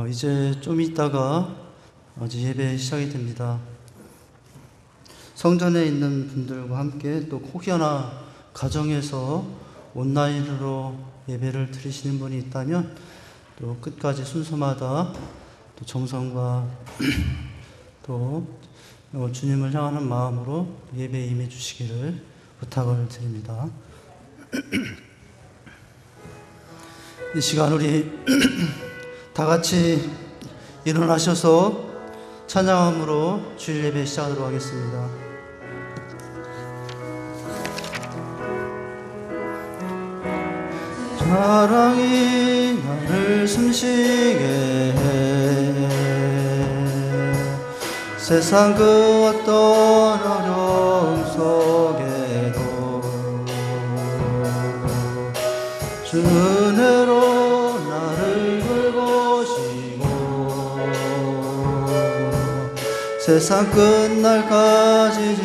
이제 좀 있다가 이제 예배 시작이 됩니다. 성전에 있는 분들과 함께 또 혹여나 가정에서 온라인으로 예배를 드리시는 분이 있다면 또 끝까지 순서마다 또 정성과 또 주님을 향하는 마음으로 예배에 임해 주시기를 부탁을 드립니다. 이 시간 우리 다 같이 일어나셔서 찬양함으로 주일 예배 시작하도록 하겠습니다. 사랑이 나를 숨쉬게 해 세상 그 어떤 어려움 속에도 주 은혜로 나를 돌보시고 세상 끝날까지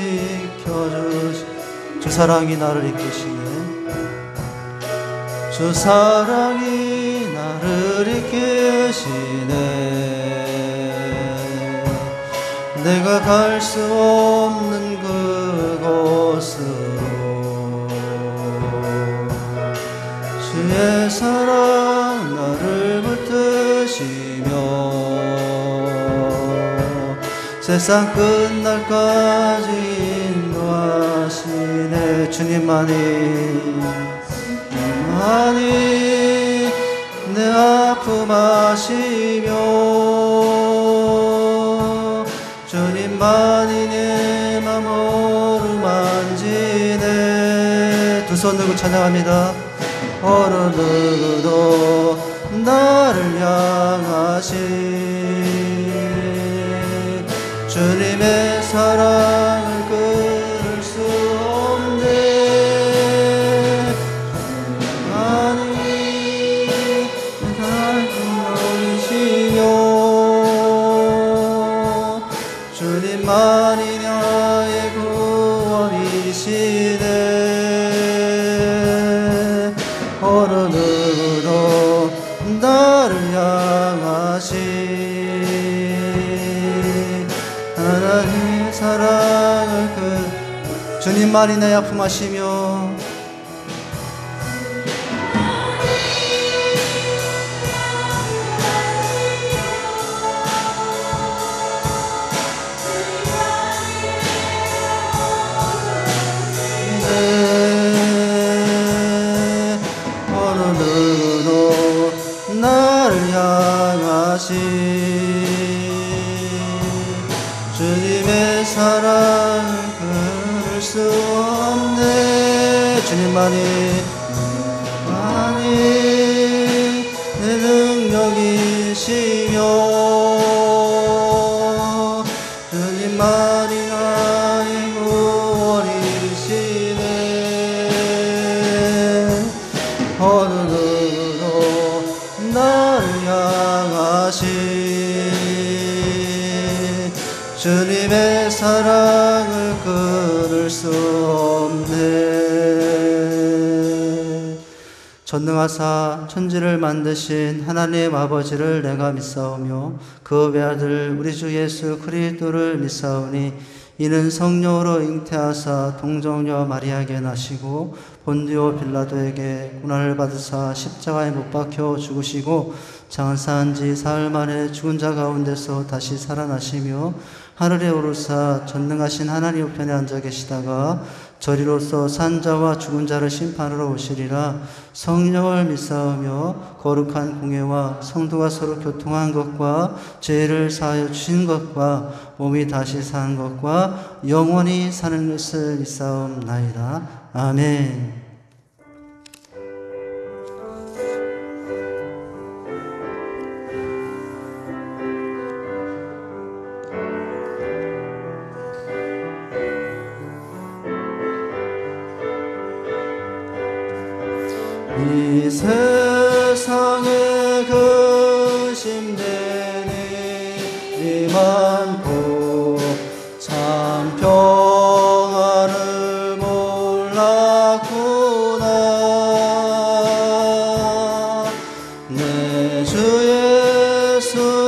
지켜주시 주 사랑이 나를 이끄시네 주 사랑이 나를 이끄시네 내가 갈 수 없는 그곳으로 주의 사랑 나를 붙드시며 세상 끝날까지 인도하시네 주님만이 내 아픔 아시며 주님만이 내 맘 어루만지네 두 손 들고 찬양합니다. 어느 누구도 나를 향하신 주님의 사랑을 끊을 수 없네 주님만이 날 구원이시며 주님만이 나의 구원이시네 어느 누구도 나를 향하신 하나님의 사랑을 주님만이 내 아픔 아시며 주님의 사랑을 끊을 수 없네 주님만이 내 능력이시며 주님만이 나의 구원이시네 어느 누구도 나를 향하신 주님의 사랑을 끊을 수 없네 전능하사 천지를 만드신 하나님 아버지를 내가 믿사오며 그 외아들 우리 주 예수 그리스도를 믿사오니 이는 성령으로 잉태하사 동정녀 마리아에게 나시고 본디오 빌라도에게 고난을 받으사 십자가에 못 박혀 죽으시고 장사한 지 사흘 만에 죽은 자 가운데서 다시 살아나시며 하늘에 오르사 전능하신 하나님 우편에 앉아 계시다가 저리로서 산 자와 죽은 자를 심판하러 오시리라 성령을 믿사오며 거룩한 공예와 성도가 서로 교통한 것과 죄를 사하여 주신 것과 몸이 다시 사는 것과 영원히 사는 것을 믿사옵나이다. 아멘. 이 세상에 근심되는 일이 많고 참 평안을 몰랐구나 내 주 예수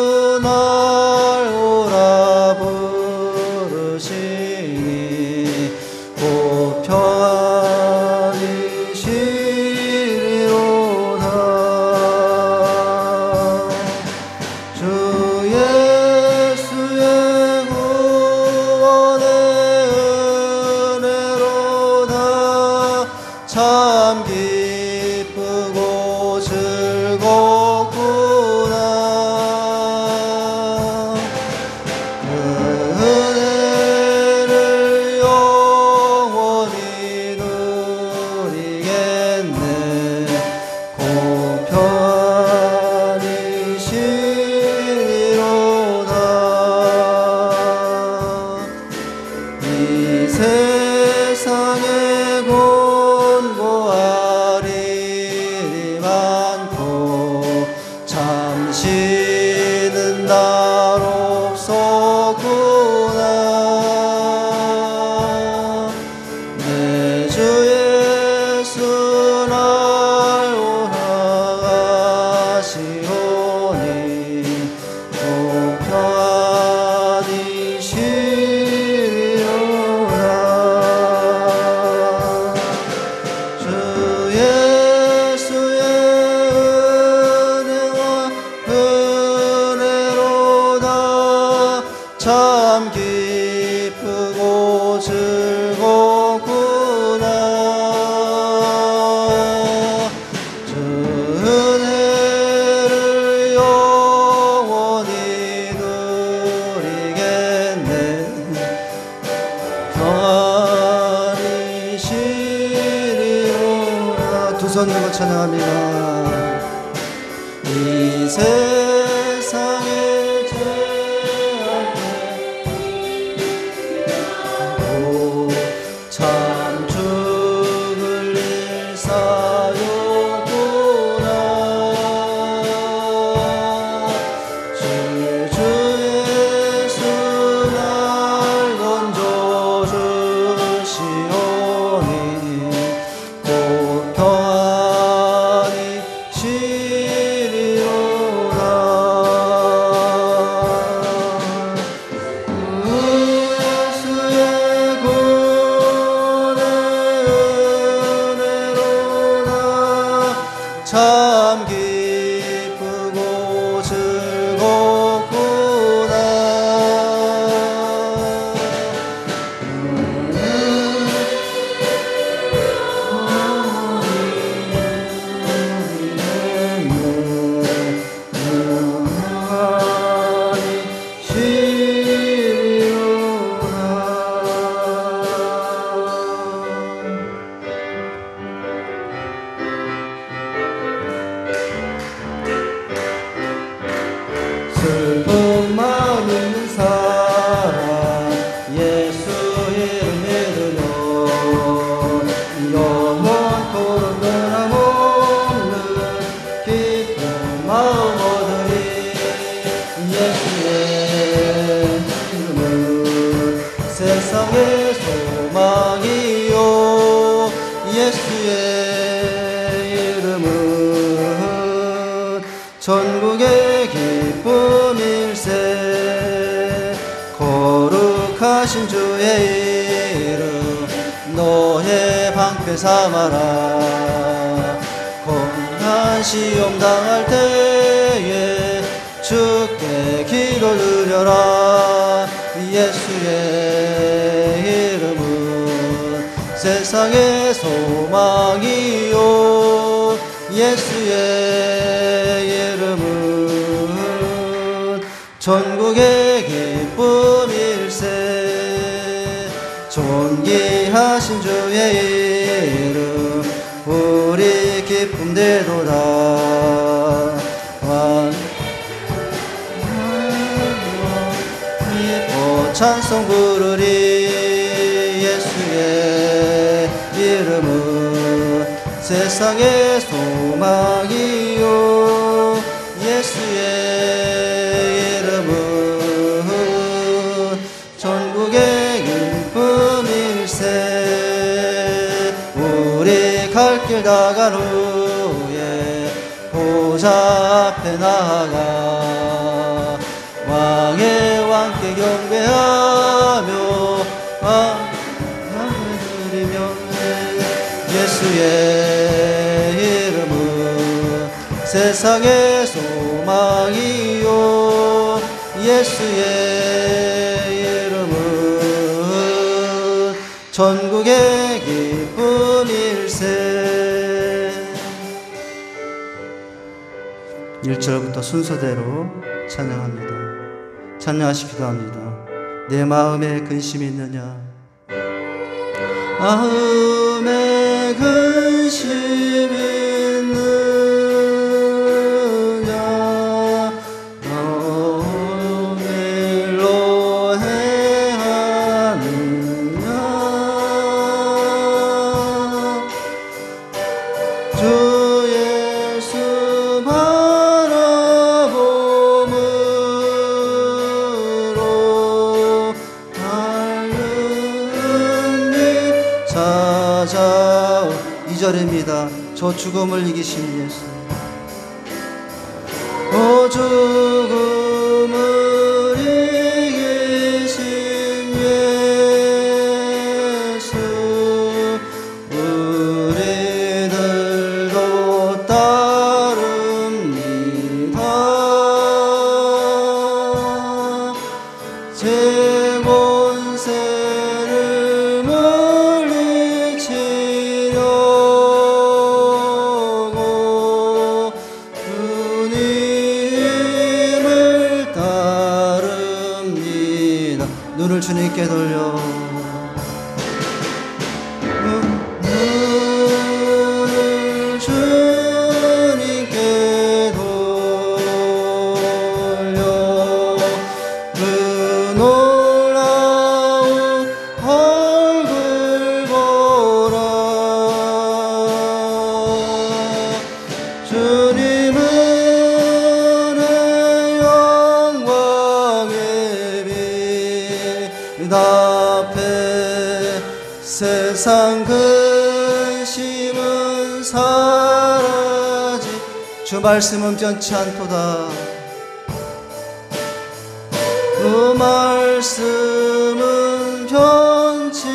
참 기쁘고 즐겁구나. 주 은혜를 영원히 누리겠네. 평안히 쉬리로다. 두 손 들고 찬양합니다. 이 세상에 죄악되고 참 죽을 일 사였구나. 주 예수 날 건져주시오니 곧 평안히 쉬리로다. 예수의 구원의 은혜로다. 참 기쁘고 즐겁구나. 슬픈 마음 있는 사람 예수 이름 믿으며 영원토록 변함없는 기쁜 마음 얻으리. 예수의 이름은 세상의 소망이요. 예수의 이름은 전국의 기쁨일세. 거룩하신 주의 이름 너의 방패 삼아라. 고난 시험 당할 때에 주께 기도 드려라. 예수의 이름은 세상의 소망이요. 예수의 이름은 전국의 기쁨일세. 존귀하신 주의 이름 우리 기쁨 되도다. 기뻐 찬송 부르리. 예수의 이름은 세상의 소망이요. 예수의 이름은 전국의 기쁨일세. 우리 갈 길 다 간 후에 보좌 앞에 나아가 왕의 왕께 경배하며 왕을 드리며 예수의 이름은 세상의 소망이요. 예수의 이름은 전국의 기쁨일세. 1절부터 순서대로 찬양합니다. 찬양하시기도 합니다. 내 마음에 근심이 있느냐. 마음에 근심이 있느냐. 너를 일로 행하느냐. 주 예수 바라봄으로 달는 길 찾아오. 2절입니다. 저 죽음을 이기신 예수. 오 죽음을 이기신 예수. 우리들도 따릅니다. 권세를 물리치려고 주님을 따릅니다. 눈을 주님께 돌려 세상 근심은 사라지 주 말씀은 변치 않도다. 그 말씀은 변치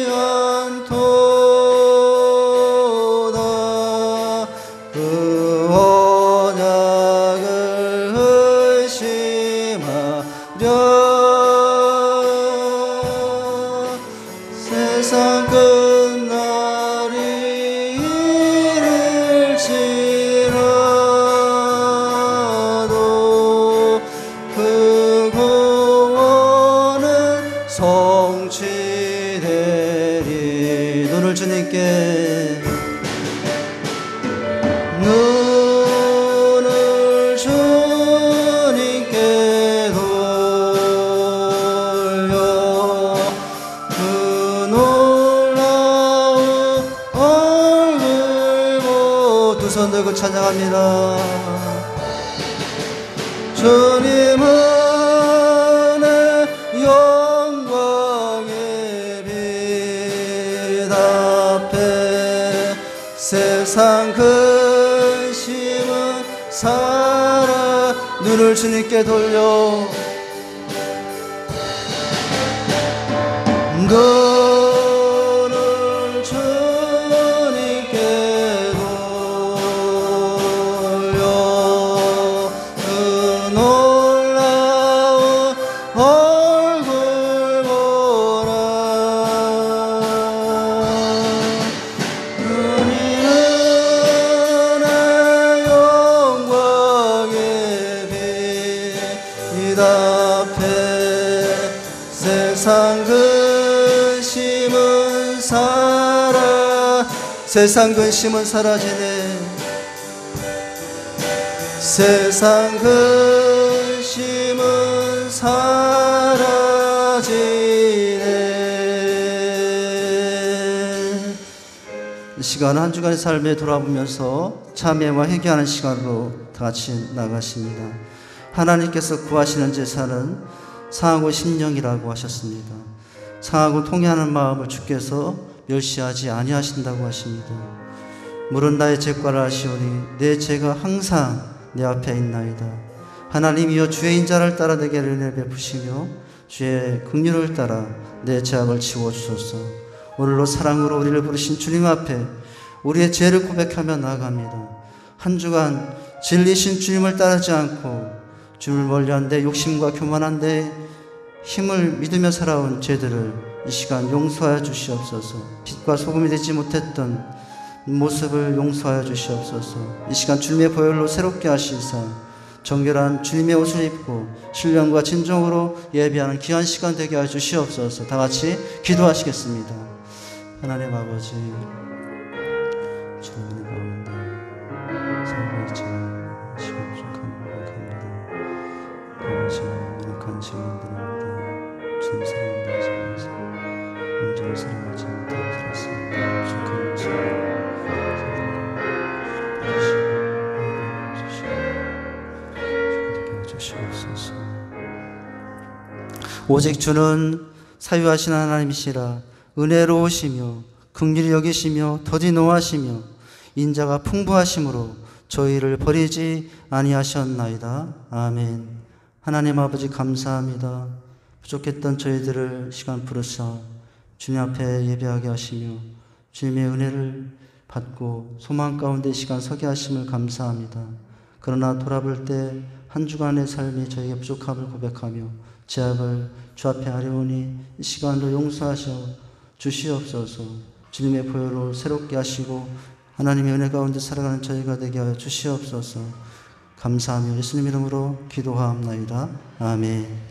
않도다. 그 언약을 의심하려 세상 끝날이 이를지라도 그 구원은 성취되리. 눈을 주님께 눈을 주님께 돌려 그 놀라운 얼굴 보고 두 손 들고 찬양합니다. 주님은 영광의 빛 앞에 세상 근심은 사라. 눈을 주님께 돌려 눈을 주님께 돌려 그 놀라운 얼굴 보라. 주님은 영광의 빛 앞에 세상 근심은 사라. 세상 근심은 사라지네. 세상 근심은 사라지네. 이 시간은 한 주간의 삶에 돌아보면서 참회와 회개하는 시간으로 다 같이 나가십니다. 하나님께서 구하시는 제사는 상하고 심령이라고 하셨습니다. 상하고 통회하는 마음을 주께서 멸시하지 아니하신다고 하십니다. 물은 나의 죄과를 아시오니 내 죄가 항상 내 앞에 있나이다. 하나님이여 주의 인자를 따라 내게 은혜를 베푸시며 주의 긍휼을 따라 내 죄악을 지워주소서. 오늘로 사랑으로 우리를 부르신 주님 앞에 우리의 죄를 고백하며 나아갑니다. 한 주간 진리신 주님을 따르지 않고 주님을 멀리한 데 욕심과 교만한 데 힘을 믿으며 살아온 죄들을 이 시간 용서하여 주시옵소서. 빛과 소금이 되지 못했던 모습을 용서하여 주시옵소서. 이 시간 주님의 보혈로 새롭게 하시사 정결한 주님의 옷을 입고 신령과 진정으로 예배하는 귀한 시간 되게 하여 주시옵소서. 다 같이 기도하시겠습니다. 하나님 아버지, 주님의 가운데 살고 있지만 시간 부족함을 고백합니다. 강하시고 연약한 증인들입니다. 주님 사랑한다 하시면서 온전히 사랑하지 못하고 살았습니다. 부족함을 주시옵소서. 오직 주는 사유하신 하나님이시라. 은혜로우시며 긍휼히 여기시며 더디 노하시며 인자가 풍부하심으로 저희를 버리지 아니하셨나이다. 아멘. 하나님 아버지 감사합니다. 부족했던 저희들을 시간 부르사 주님 앞에 예배하게 하시며 주님의 은혜를 받고 소망 가운데 시간 서게 하심을 감사합니다. 그러나 돌아볼 때 한 주간의 삶이 저희의 부족함을 고백하며 제약을 주 앞에 아뢰오니 이 시간도 용서하셔 주시옵소서. 주님의 보혈로 새롭게 하시고 하나님의 은혜 가운데 살아가는 저희가 되게 하여 주시옵소서. 감사하며 예수님 이름으로 기도하옵나이다. 아멘.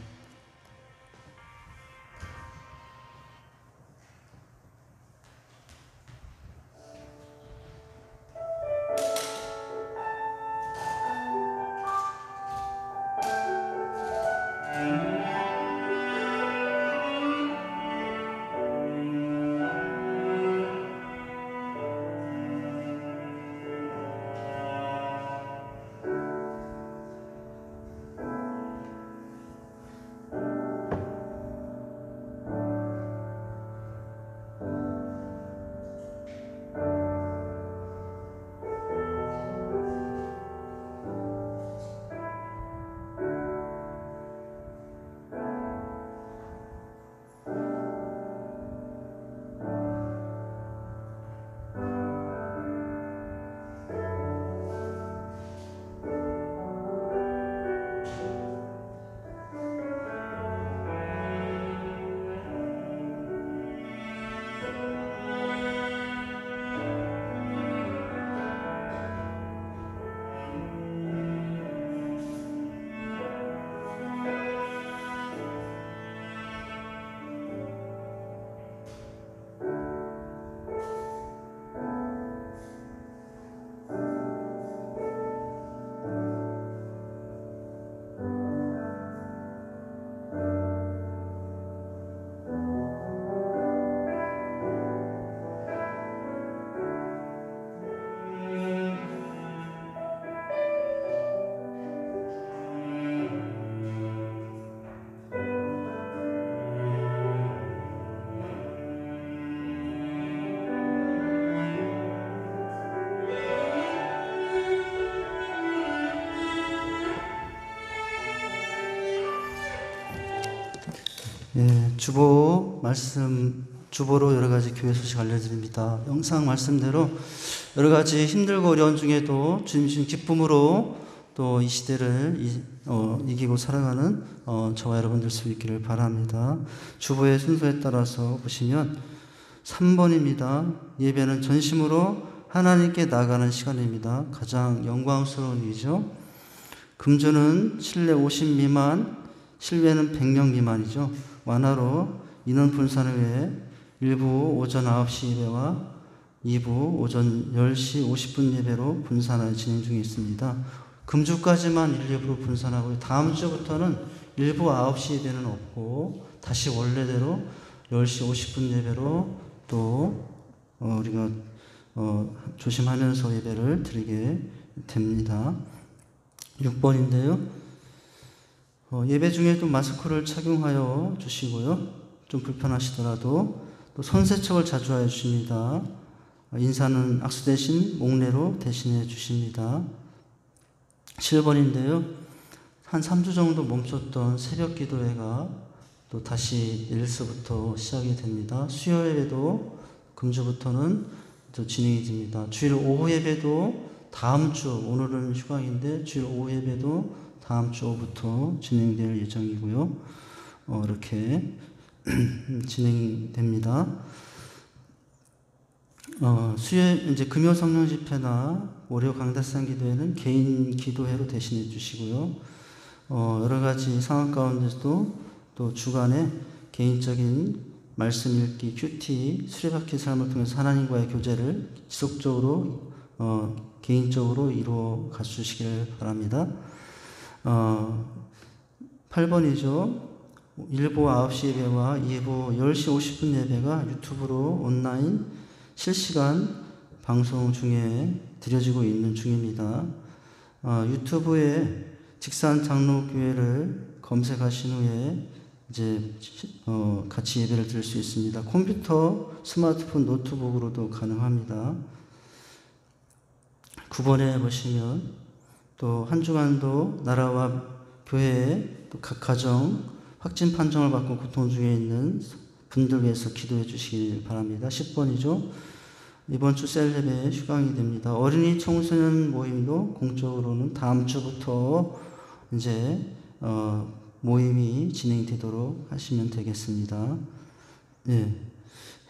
예, 주보로 여러 가지 교회 소식 알려드립니다. 영상 말씀대로 여러 가지 힘들고 어려운 중에도 주님 주신 기쁨으로 또 이 시대를 이기고 살아가는 저와 여러분들 수 있기를 바랍니다. 주보의 순서에 따라서 보시면 3번입니다. 예배는 전심으로 하나님께 나아가는 시간입니다. 가장 영광스러운 일이죠. 금주는 실내 50 미만, 실외는 100명 미만이죠. 완화로 인원 분산을 위해 일부 오전 9시 예배와 2부 오전 10시 50분 예배로 분산하여 진행 중에 있습니다. 금주까지만 1, 2부로 분산하고 다음 주부터는 일부 9시 예배는 없고 다시 원래대로 10시 50분 예배로 또 우리가 조심하면서 예배를 드리게 됩니다. 6번인데요. 예배 중에도 마스크를 착용하여 주시고요. 좀 불편하시더라도 또 손세척을 자주 하여 주십니다. 인사는 악수 대신 목례로 대신해 주십니다. 7번인데요. 한 3주 정도 멈췄던 새벽 기도회가 또 다시 1일서부터 시작이 됩니다. 수요 예배도 금주부터는 또 진행이 됩니다. 주일 오후 예배도 다음 주, 오늘은 휴강인데 주일 오후 예배도 다음 주 오후부터 진행될 예정이고요. 이렇게 진행됩니다. 이제 금요 성령 집회나 월요 강대상 기도회는 개인 기도회로 대신해 주시고요. 여러 가지 상황 가운데서도 또 주간에 개인적인 말씀 읽기, 큐티, 수레바퀴 삶을 통해서 하나님과의 교제를 지속적으로 개인적으로 이루어 가주시길 바랍니다. 8번이죠. 1부 9시 예배와 2부 10시 50분 예배가 유튜브로 온라인 실시간 방송 중에 드려지고 있는 중입니다. 유튜브에 직산 장로교회를 검색하신 후에 이제 같이 예배를 드릴 수 있습니다. 컴퓨터, 스마트폰, 노트북으로도 가능합니다. 9번에 보시면 또 한 주간도 나라와 교회에 또 각 가정 확진 판정을 받고 고통 중에 있는 분들 위해서 기도해 주시길 바랍니다. 10번이죠. 이번 주 셀레베 휴강이 됩니다. 어린이 청소년 모임도 공적으로는 다음 주부터 이제 모임이 진행되도록 하시면 되겠습니다. 네.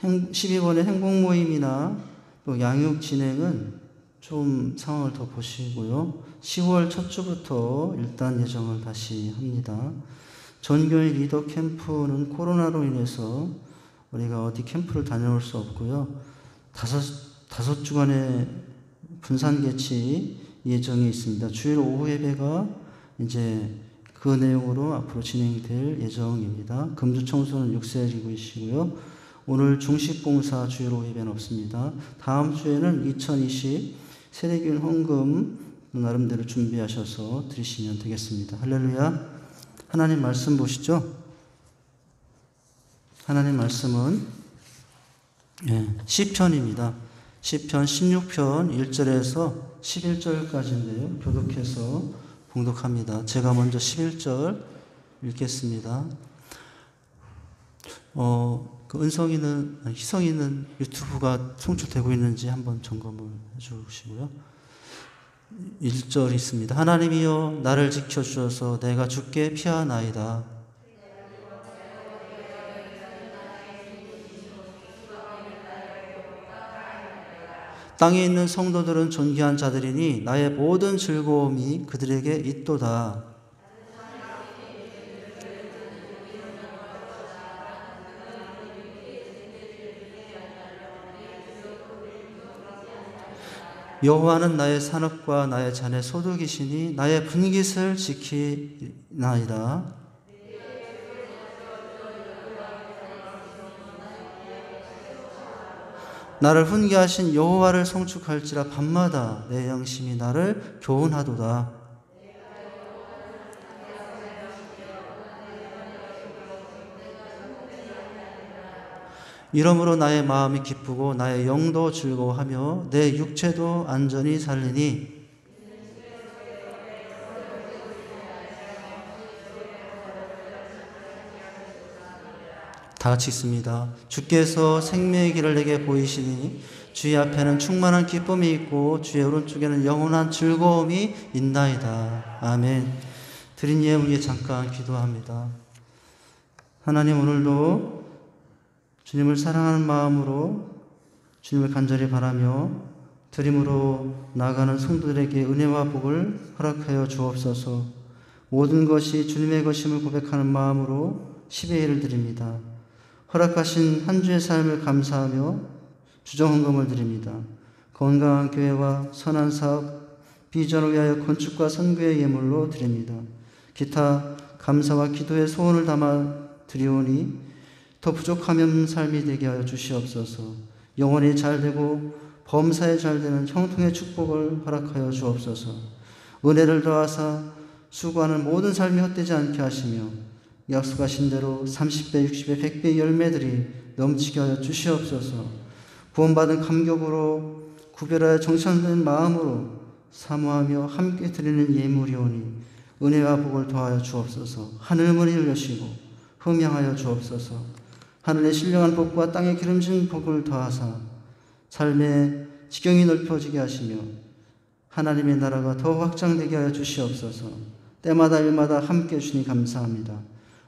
12번의 행복 모임이나 또 양육 진행은 좀 상황을 더 보시고요. 10월 첫 주부터 일단 예정을 다시 합니다. 전교회 리더 캠프는 코로나로 인해서 우리가 어디 캠프를 다녀올 수 없고요. 다섯 주간의 분산 개최 예정이 있습니다. 주일 오후 예배가 이제 그 내용으로 앞으로 진행될 예정입니다. 금주 청소는 6세이시고요. 오늘 중식봉사 주일 오후 예배는 없습니다. 다음 주에는 2020 세례교인 헌금 나름대로 준비하셔서 드리시면 되겠습니다. 할렐루야. 하나님 말씀 보시죠. 하나님 말씀은 시편입니다. 시편 16편 1절에서 11절까지인데요. 교독해서 봉독합니다. 제가 먼저 11절 읽겠습니다. 희성이는 유튜브가 송출되고 있는지 한번 점검을 해주시고요. 1절 있습니다. 하나님이여 나를 지켜주셔서 내가 주께 피하나이다. 땅에 있는 성도들은 존귀한 자들이니 나의 모든 즐거움이 그들에게 있도다. 여호와는 나의 산업과 나의 잔의 소득이시니 나의 분깃을 지키나이다. 나를 훈계하신 여호와를 송축할지라 밤마다 내 양심이 나를 교훈하도다. 이러므로 나의 마음이 기쁘고 나의 영도 즐거워하며 내 육체도 안전히 살리니 다 같이 읽습니다. 주께서 생명의 길을 내게 보이시니 주의 앞에는 충만한 기쁨이 있고 주의 오른쪽에는 영원한 즐거움이 있나이다. 아멘. 드린 예물 위에 잠깐 기도합니다. 하나님, 오늘도 주님을 사랑하는 마음으로 주님을 간절히 바라며 드림으로 나아가는 성도들에게 은혜와 복을 허락하여 주옵소서. 모든 것이 주님의 것임을 고백하는 마음으로 10의 1을 드립니다. 허락하신 한 주의 삶을 감사하며 주정헌금을 드립니다. 건강한 교회와 선한 사업, 비전을 위하여 건축과 선교의 예물로 드립니다. 기타 감사와 기도의 소원을 담아 드리오니 더 부족함없는 삶이 되게 하여 주시옵소서. 영혼이 잘되고 범사에 잘되는 형통의 축복을 허락하여 주옵소서. 은혜를 더하사 수고하는 모든 삶이 헛되지 않게 하시며 약속하신 대로 30배, 60배, 100배의 열매들이 넘치게 하여 주시옵소서. 구원받은 감격으로 구별하여 정찬된 마음으로 사모하며 함께 드리는 예물이오니 은혜와 복을 더하여 주옵소서. 하늘 문을 여시고 흠양하여 주옵소서. 하늘의 신령한 복과 땅의 기름진 복을 더하사 삶의 지경이 넓혀지게 하시며 하나님의 나라가 더 확장되게 하여 주시옵소서. 때마다 일마다 함께 주니 감사합니다.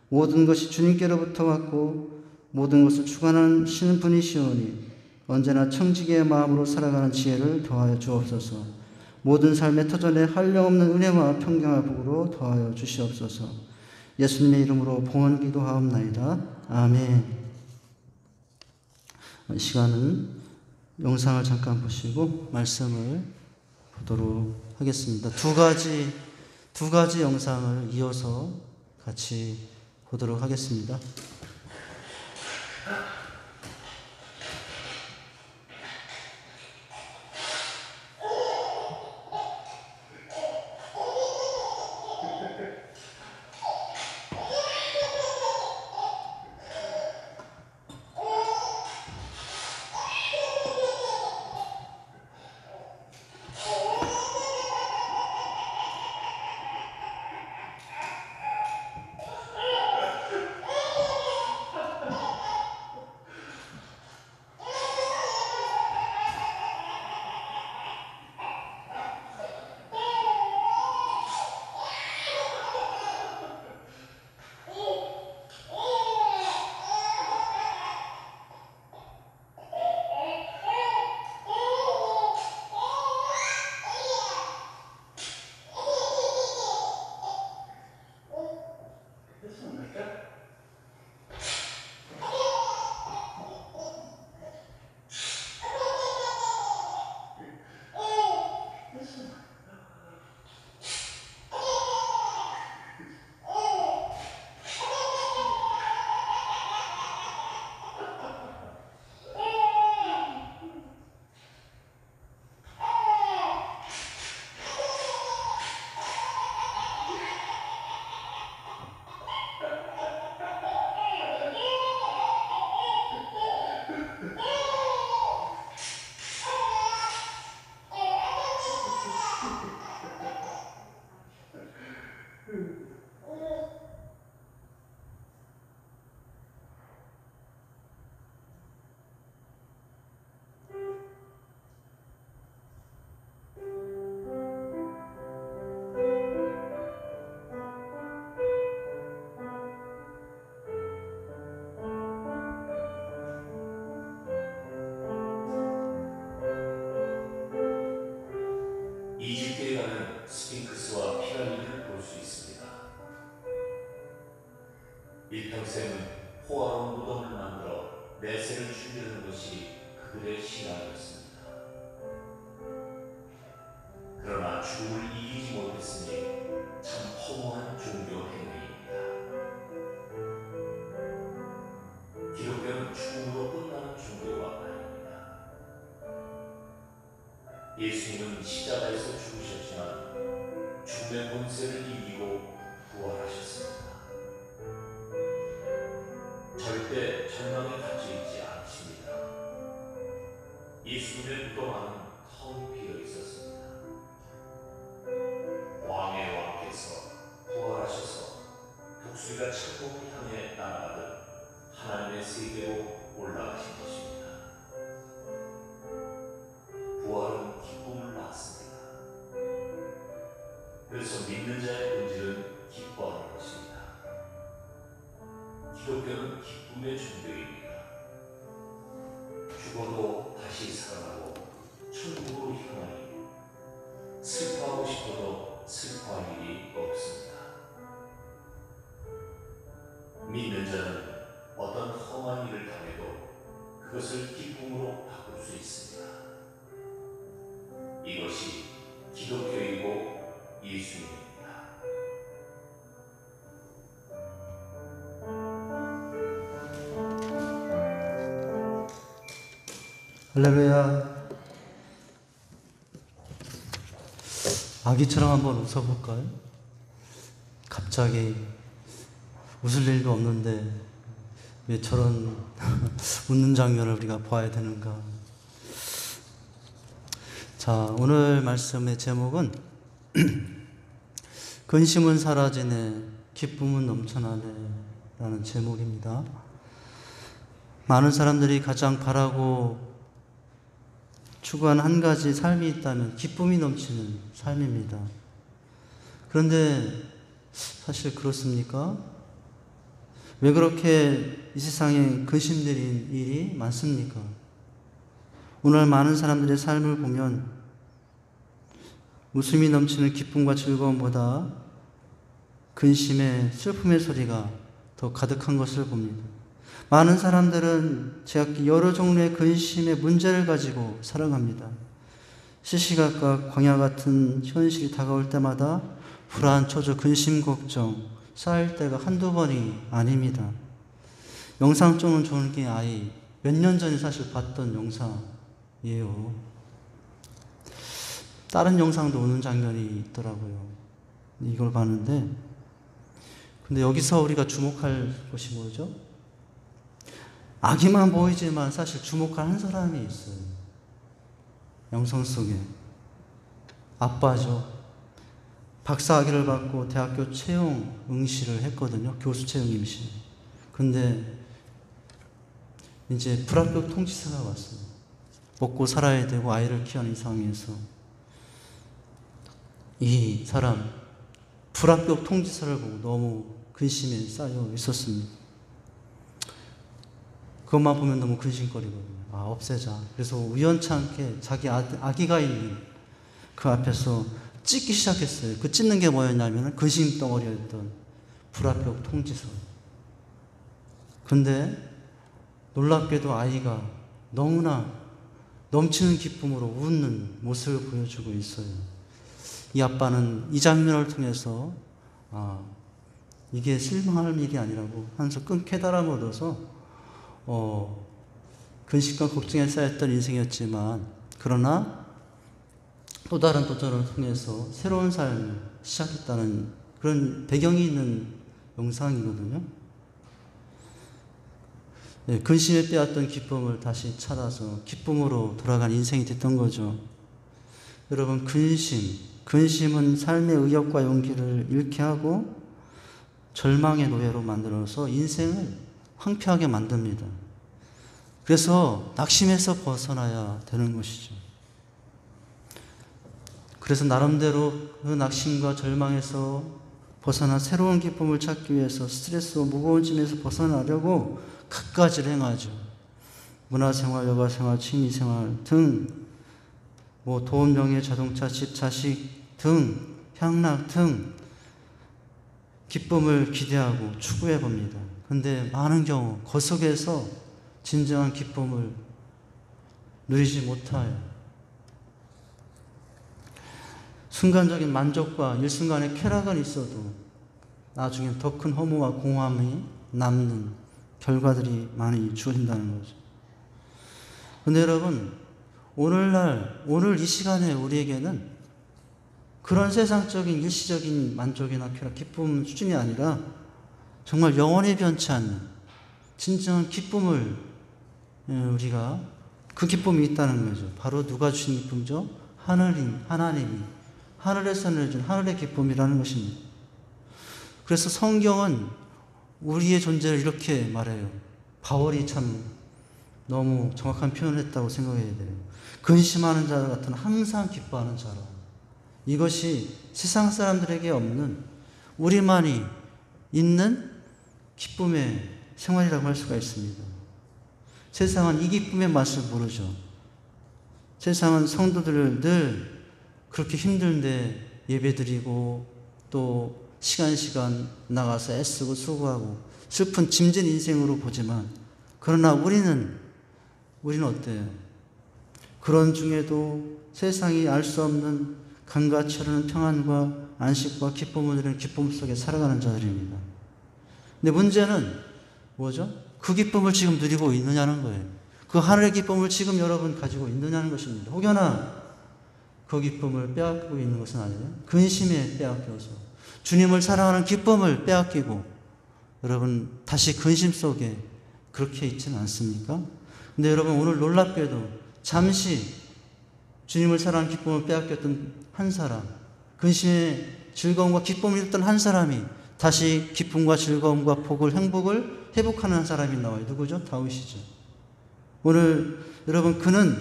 모든 것이 주님께로부터 왔고 모든 것을 주관하시는 분이시오니 언제나 청지기의 마음으로 살아가는 지혜를 더하여 주옵소서. 모든 삶의 터전에 한량없는 은혜와 평강과 복으로 더하여 주시옵소서. 예수님의 이름으로 봉헌 기도하옵나이다. 아멘. 시간은 영상을 잠깐 보시고 말씀을 보도록 하겠습니다. 두 가지 영상을 이어서 같이 보도록 하겠습니다. 호화로운 무덤을 만들어 내세를 준비하는 것이 그들의 신앙이었습니다. 그러나 죽음을 이기지 못했으니 참 허무한 종교 행위입니다. 기독교는 죽음으로 끝나는 종교가 아닙니다. 예수님은 십자가에서 죽으셨지만 죽음의 권세를 이기고 부활하셨습니다. 절대 절망에 갇혀있지 않으십니다. 예수님의 무덤 안은 텅 비어 있었습니다. 왕의 왕께서 부활하셔서 독수리가 천국을 향해 날아가듯 하나님의 세계로 올라가신 것입니다. 부활은 기쁨을 낳습니다. 그래서 믿는 자의 본질은 기뻐하는 것입니다. 기독교는 기쁨의 종교입니다. 죽어도 다시 살아나고 천국으로 향하니 슬퍼하고 싶어도 슬퍼할 일이 없습니다. 믿는 자는 어떤 험한 일을 당해도 그것을 기쁨으로 바꿀 수 있습니다. 이것이 기독교이고 예수님입니다. 할렐루야. 아기처럼 한번 웃어볼까요? 갑자기 웃을 일도 없는데 왜 저런 웃는 장면을 우리가 봐야 되는가? 자, 오늘 말씀의 제목은 근심은 사라지네, 기쁨은 넘쳐나네 라는 제목입니다. 많은 사람들이 가장 바라고 추구한 한 가지 삶이 있다면 기쁨이 넘치는 삶입니다. 그런데 사실 그렇습니까? 왜 그렇게 이 세상에 근심되는 일이 많습니까? 오늘 많은 사람들의 삶을 보면 웃음이 넘치는 기쁨과 즐거움보다 근심의 슬픔의 소리가 더 가득한 것을 봅니다. 많은 사람들은 여러 종류의 근심의 문제를 가지고 살아갑니다. 시시각각 광야 같은 현실이 다가올 때마다 불안, 초조, 근심, 걱정 쌓일 때가 한두 번이 아닙니다. 영상 쪽은 좋은 게 아이 몇 년 전에 사실 봤던 영상이에요. 다른 영상도 오는 장면이 있더라고요. 이걸 봤는데 근데 여기서 우리가 주목할 것이 뭐죠? 아기만 보이지만 사실 주목할 한 사람이 있어요. 영상 속에 아빠죠. 박사학위를 받고 대학교 채용 응시를 했거든요. 교수 채용 임시. 근데 이제 불합격 통지서가 왔어요. 먹고 살아야 되고 아이를 키우는 이 상황에서 이 사람 불합격 통지서를 보고 너무 근심에 쌓여 있었습니다. 그것만 보면 너무 근심거리거든요. 아, 없애자. 그래서 우연찮게 자기 아기가 있는 그 앞에서 찢기 시작했어요. 그 찢는 게 뭐였냐면 근심 덩어리였던 불합격 통지서. 근데 놀랍게도 아이가 너무나 넘치는 기쁨으로 웃는 모습을 보여주고 있어요. 이 아빠는 이 장면을 통해서 이게 실망할 일이 아니라고 하면서 큰 깨달음을 얻어서 근심과 걱정에 쌓였던 인생이었지만 그러나 또 다른 도전을 통해서 새로운 삶을 시작했다는 그런 배경이 있는 영상이거든요. 네, 근심에 빼앗던 기쁨을 다시 찾아서 기쁨으로 돌아간 인생이 됐던 거죠. 여러분, 근심은 삶의 의욕과 용기를 잃게 하고 절망의 노예로 만들어서 인생을 황폐하게 만듭니다. 그래서 낙심에서 벗어나야 되는 것이죠. 그래서 나름대로 그 낙심과 절망에서 벗어나 새로운 기쁨을 찾기 위해서 스트레스와 무거운 짐에서 벗어나려고 갖가지를 행하죠. 문화생활, 여가생활, 취미생활 등 돈, 명예, 자동차, 집, 자식 등 향락 등 기쁨을 기대하고 추구해 봅니다. 근데 많은 경우 그 속에서 진정한 기쁨을 누리지 못하여 순간적인 만족과 일순간의 쾌락은 있어도 나중에 더 큰 허무와 공허함이 남는 결과들이 많이 주어진다는 거죠. 근데 여러분, 오늘 이 시간에 우리에게는 그런 세상적인 일시적인 만족이나 쾌락, 기쁨 수준이 아니라 정말 영원히 변치 않는 진정한 기쁨을 우리가 그 기쁨이 있다는 거죠. 바로 누가 주신 기쁨이죠? 하나님이 하늘에서 내준 하늘의 기쁨이라는 것입니다. 그래서 성경은 우리의 존재를 이렇게 말해요. 바울이 참 너무 정확한 표현을 했다고 생각해야 돼요. 근심하는 자 같은 항상 기뻐하는 자라. 이것이 세상 사람들에게 없는 우리만이 있는 기쁨의 생활이라고 할 수가 있습니다. 세상은 이 기쁨의 맛을 모르죠. 세상은 성도들을 늘 그렇게 힘든데 예배드리고 또 시간 나가서 애쓰고 수고하고 슬픈 짐진 인생으로 보지만, 그러나 우리는 어때요? 그런 중에도 세상이 알 수 없는 강같이 흐르는 평안과 안식과 기쁨을 누리는 기쁨 속에 살아가는 자들입니다. 근데 문제는 뭐죠? 그 기쁨을 지금 누리고 있느냐는 거예요. 그 하늘의 기쁨을 지금 여러분 가지고 있느냐는 것입니다. 혹여나 그 기쁨을 빼앗기고 있는 것은 아니에요. 근심에 빼앗겨서 주님을 사랑하는 기쁨을 빼앗기고 여러분 다시 근심 속에 그렇게 있지는 않습니까? 근데 여러분 오늘 놀랍게도 잠시 주님을 사랑하는 기쁨을 빼앗겼던 한 사람, 근심의 즐거움과 기쁨을 잃었던 한 사람이 다시 기쁨과 즐거움과 복을, 행복을 회복하는 한 사람이 나와요. 누구죠? 다윗이죠. 오늘 여러분 그는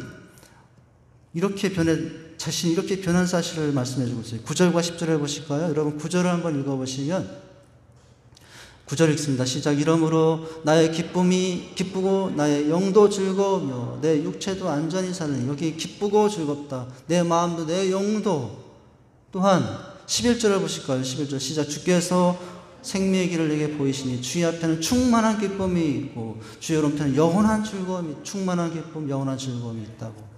자신이 이렇게 변한 사실을 말씀해 주고 있어요. 9절과 10절 해보실까요? 여러분 9절을 한번 읽어보시면 9절 읽습니다. 시작. 이러므로 나의 기쁨이 기쁘고 나의 영도 즐거우며 내 육체도 안전히 사는, 여기 기쁘고 즐겁다. 내 마음도 내 영도. 또한 11절을 보실까요? 11절 시작. 주께서 생명의 길을 내게 보이시니 주의 앞에는 충만한 기쁨이 있고 주의 오른편에는 영원한 즐거움이, 충만한 기쁨, 영원한 즐거움이 있다고.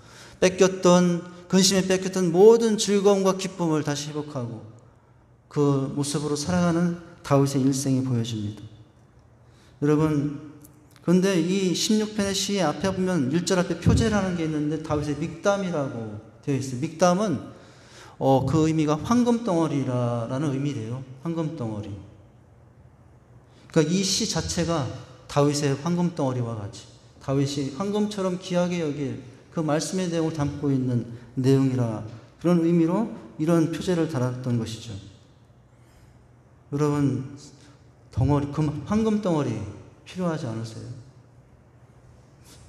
근심에 뺏겼던 모든 즐거움과 기쁨을 다시 회복하고 그 모습으로 살아가는 다윗의 일생이 보여집니다. 여러분, 그런데 이 16편의 시 앞에 보면 1절 앞에 표제라는 게 있는데 다윗의 믹담이라고 되어 있어요. 믹담은 그 의미가 황금덩어리라는 의미래요. 황금덩어리. 그러니까 이 시 자체가 다윗의 황금덩어리와 같이 다윗이 황금처럼 귀하게 여길 그 말씀의 내용을 담고 있는 내용이라, 그런 의미로 이런 표제를 달았던 것이죠. 여러분, 황금 덩어리 필요하지 않으세요?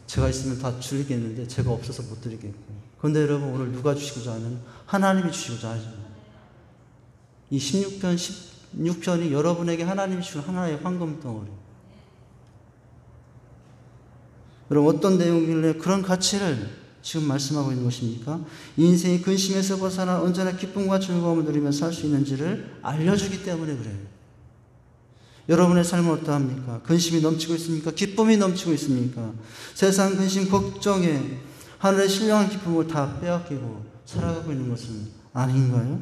제가 있으면 다 드리겠는데 제가 없어서 못 드리겠고. 그런데 여러분 오늘 누가 주시고자 하면 하나님이 주시고자 하죠. 이 16편이 여러분에게 하나님이 주신 하나의 황금 덩어리. 여러분 어떤 내용이길래 그런 가치를 지금 말씀하고 있는 것입니까? 인생이 근심에서 벗어나 언제나 기쁨과 즐거움을 누리며 살 수 있는지를 알려주기 때문에 그래요. 여러분의 삶은 어떠합니까? 근심이 넘치고 있습니까? 기쁨이 넘치고 있습니까? 세상 근심, 걱정에 하늘의 신령한 기쁨을 다 빼앗기고 살아가고 있는 것은 아닌가요?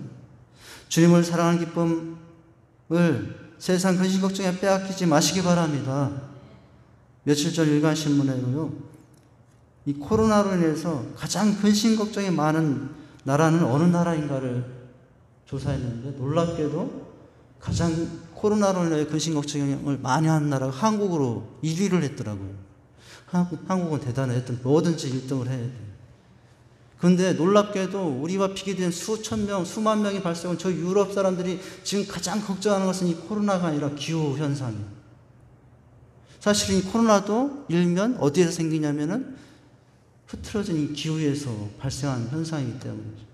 주님을 사랑하는 기쁨을 세상 근심, 걱정에 빼앗기지 마시기 바랍니다. 며칠 전 일간신문에도요, 이 코로나로 인해서 가장 근심 걱정이 많은 나라는 어느 나라인가를 조사했는데 놀랍게도 가장 코로나로 인해 근심 걱정을 많이 하는 나라가 한국으로 1위를 했더라고요. 한국은 대단해. 뭐든지 1등을 해야 돼요. 그런데 놀랍게도 우리와 비교된 수천 명, 수만 명이 발생한 저 유럽 사람들이 지금 가장 걱정하는 것은 이 코로나가 아니라 기후현상이에요. 사실은 이 코로나도 일면 어디에서 생기냐면은 흐트러진 이 기후에서 발생한 현상이기 때문이죠.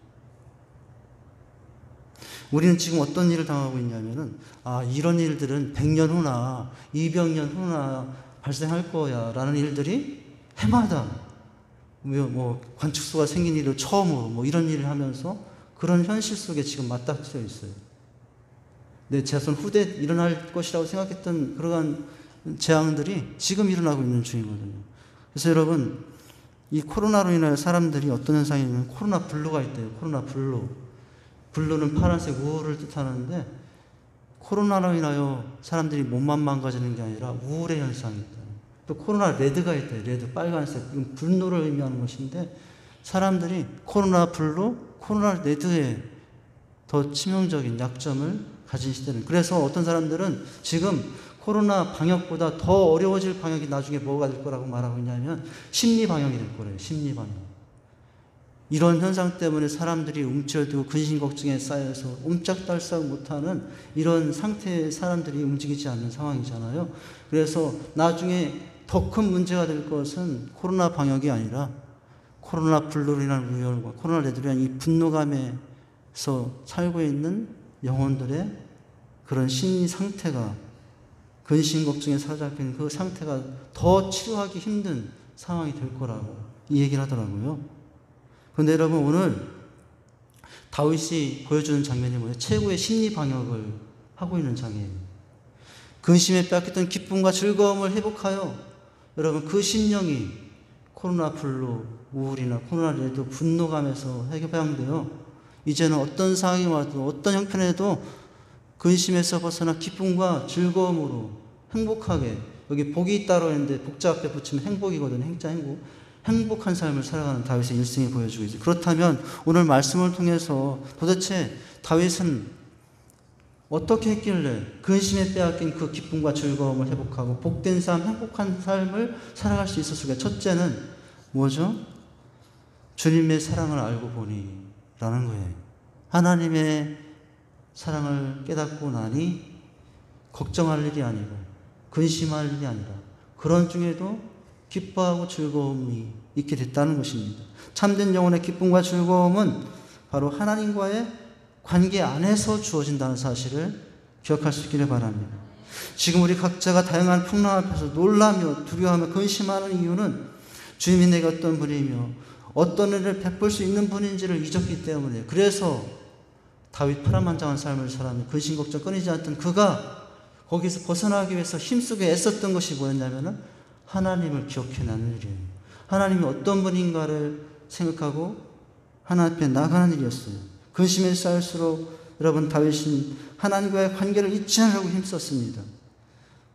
우리는 지금 어떤 일을 당하고 있냐면은, 이런 일들은 100년 후나 200년 후나 발생할 거야 라는 일들이 해마다 관측소가 생긴 일을 처음으로 이런 일을 하면서 그런 현실 속에 지금 맞닥뜨려 있어요. 내 자손 후대에 일어날 것이라고 생각했던 그러한 재앙들이 지금 일어나고 있는 중이거든요. 그래서 여러분, 이 코로나로 인하여 사람들이 어떤 현상이 있냐면 코로나 블루가 있대요. 코로나 블루. 블루는 파란색 우울을 뜻하는데 코로나로 인하여 사람들이 몸만 망가지는 게 아니라 우울의 현상이 있다. 또 코로나 레드가 있대요. 레드, 빨간색. 이건 분노를 의미하는 것인데 사람들이 코로나 블루, 코로나 레드에 더 치명적인 약점을 가진 시대는. 그래서 어떤 사람들은 지금 코로나 방역보다 더 어려워질 방역이 나중에 뭐가 될 거라고 말하고 있냐면 심리 방역이 될 거래요. 심리 방역. 이런 현상 때문에 사람들이 움츠러들고 근심 걱정에 쌓여서 옴짝달싹 못하는 이런 상태의 사람들이 움직이지 않는 상황이잖아요. 그래서 나중에 더 큰 문제가 될 것은 코로나 방역이 아니라 코로나 블루로 인한 우열과 코로나 레드로 인한 이 분노감에서 살고 있는 영혼들의 그런 심리 상태가, 근심 걱정에 사로잡힌 그 상태가 더 치료하기 힘든 상황이 될 거라고 이 얘기를 하더라고요. 그런데 여러분, 오늘 다윗이 보여주는 장면이 뭐예요? 최고의 심리 방역을 하고 있는 장면이에요. 근심에 빼앗겼던 기쁨과 즐거움을 회복하여 여러분 그 심령이 코로나 블루, 우울이나 코로나 레드, 분노감에서 해방되어 이제는 어떤 상황이 와도 어떤 형편에도 근심에서 벗어나 기쁨과 즐거움으로 행복하게, 여기 복이 있다고 했는데 복자 앞에 붙이면 행복이거든요. 행자 행복. 행복한 삶을 살아가는 다윗의 일생이 보여주고 있어요. 그렇다면 오늘 말씀을 통해서 도대체 다윗은 어떻게 했길래 근심에 빼앗긴 그 기쁨과 즐거움을 회복하고 복된 삶, 행복한 삶을 살아갈 수 있었을까요? 첫째는 뭐죠? 주님의 사랑을 알고 보니 라는 거예요. 하나님의 사랑을 깨닫고 나니 걱정할 일이 아니고 근심할 일이 아니라 그런 중에도 기뻐하고 즐거움이 있게 됐다는 것입니다. 참된 영혼의 기쁨과 즐거움은 바로 하나님과의 관계 안에서 주어진다는 사실을 기억할 수 있기를 바랍니다. 지금 우리 각자가 다양한 풍랑 앞에서 놀라며 두려워하며 근심하는 이유는 주님이 내가 어떤 분이며 어떤 일을 베풀 수 있는 분인지를 잊었기 때문에, 그래서 다윗 파란만장한 삶을 살아가며 근심 걱정 끊이지 않던 그가 거기서 벗어나기 위해서 힘쓰게 애썼던 것이 뭐였냐면 하나님을 기억해내는 일이에요. 하나님이 어떤 분인가를 생각하고 하나님 앞에 나가는 일이었어요. 근심에 쌓일수록 여러분 다윗은 하나님과의 관계를 잊지 않으려고 힘썼습니다.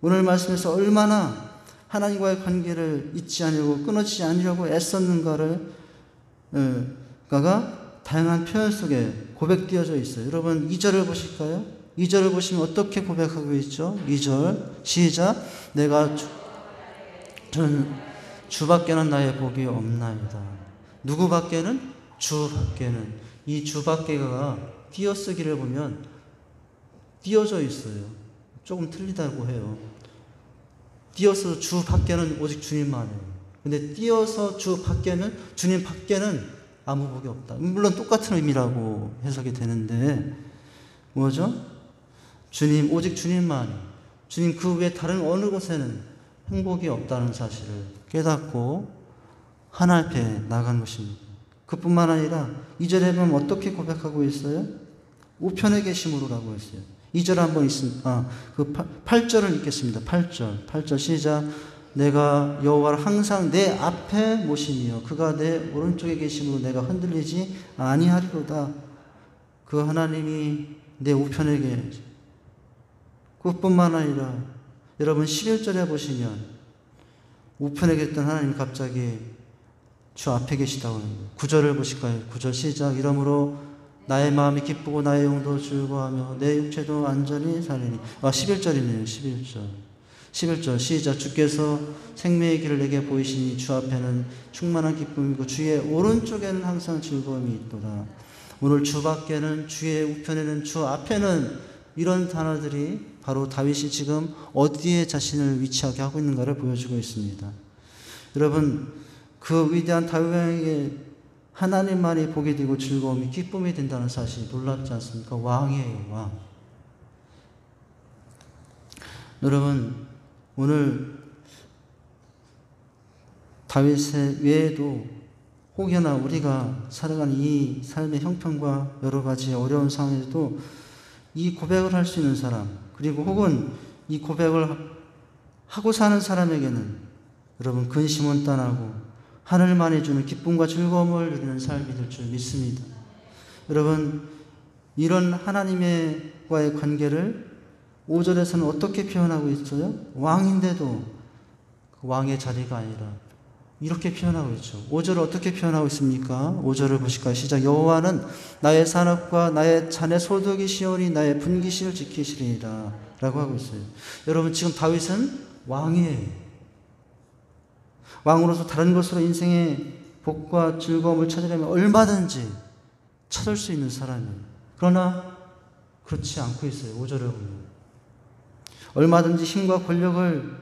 오늘 말씀에서 얼마나 하나님과의 관계를 잊지 않으려고 끊어지지 않으려고 애썼는가를 가가 다양한 표현 속에 고백되어져 있어요. 여러분 2절을 보실까요? 2절을 보시면 어떻게 고백하고 있죠? 2절 시작. 내가 주밖에는 나의 복이 없나이다. 누구밖에는? 주밖에는. 이 주밖에가 띄어쓰기를 보면 띄어져 있어요. 조금 틀리다고 해요. 띄어서 주밖에는 오직 주님만이에요. 근데 띄어서 주밖에는, 주님 밖에는 아무 복이 없다. 물론 똑같은 의미라고 해석이 되는데 뭐죠? 주님, 오직 주님만, 주님 그 외 다른 어느 곳에는 행복이 없다는 사실을 깨닫고 하나님 앞에 나간 것입니다. 그뿐만 아니라 2절에 보면 어떻게 고백하고 있어요? 우편에 계심으로라고 했어요. 2절 한번 있습니다. 그 8절을 읽겠습니다. 8절 시작. 내가 여호와를 항상 내 앞에 모시며 그가 내 오른쪽에 계심으로 내가 흔들리지 아니하리로다. 그 하나님이 내 우편에 계시. 그뿐만 아니라 여러분 11절에 보시면 우편에 계셨던 하나님이 갑자기 주 앞에 계시다고 합니다. 9절을 보실까요? 9절 시작. 이러므로 나의 마음이 기쁘고 나의 영도 즐거워하며 내 육체도 안전히 살리니. 11절이네요. 11절 시작. 주께서 생명의 길을 내게 보이시니 주 앞에는 충만한 기쁨이고 주의 오른쪽에는 항상 즐거움이 있도다. 오늘 주 밖에는, 주의 우편에는, 주 앞에는, 이런 단어들이 바로 다윗이 지금 어디에 자신을 위치하게 하고 있는가를 보여주고 있습니다. 여러분, 그 위대한 다윗에게 하나님만이 복이 되고 즐거움이 기쁨이 된다는 사실이 놀랍지 않습니까? 왕이에요, 왕. 여러분, 오늘 다윗 외에도 혹여나 우리가 살아가는 이 삶의 형편과 여러 가지 어려운 상황에서도 이 고백을 할 수 있는 사람, 그리고 혹은 이 고백을 하고 사는 사람에게는 여러분 근심은 떠나고 하늘만이 주는 기쁨과 즐거움을 누리는 삶이 될 줄 믿습니다. 여러분 이런 하나님과의 관계를 5절에서는 어떻게 표현하고 있어요? 왕인데도 그 왕의 자리가 아니라 이렇게 표현하고 있죠. 5절을 어떻게 표현하고 있습니까? 5절을 보실까요? 시작. 여호와는 나의 산업과 나의 자네 소득이시오니 나의 분기시를 지키시리라 라고 하고 있어요. 여러분 지금 다윗은 왕이에요. 왕으로서 다른 것으로 인생의 복과 즐거움을 찾으려면 얼마든지 찾을 수 있는 사람이에요. 그러나 그렇지 않고 있어요. 5절을 보면 얼마든지 힘과 권력을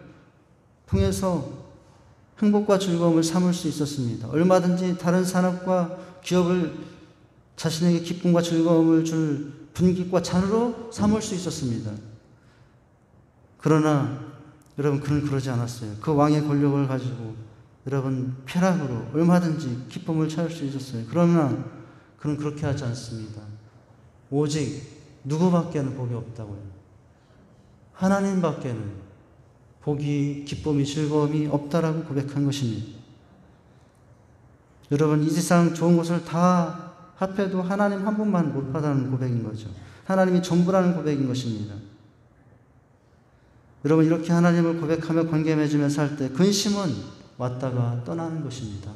통해서 행복과 즐거움을 삼을 수 있었습니다. 얼마든지 다른 산업과 기업을 자신에게 기쁨과 즐거움을 줄 분깃과 잔으로 삼을 수 있었습니다. 그러나 여러분 그는 그러지 않았어요. 그 왕의 권력을 가지고 여러분 쾌락으로 얼마든지 기쁨을 찾을 수 있었어요. 그러나 그는 그렇게 하지 않습니다. 오직 누구밖에는 복이 없다고요. 하나님밖에는 복이, 기쁨이, 즐거움이 없다라고 고백한 것입니다. 여러분 이 세상 좋은 것을 다 합해도 하나님 한 분만 못 받아는 고백인 거죠. 하나님이 전부라는 고백인 것입니다. 여러분 이렇게 하나님을 고백하며 관계 맺으면서 할 때 근심은 왔다가 떠나는 것입니다.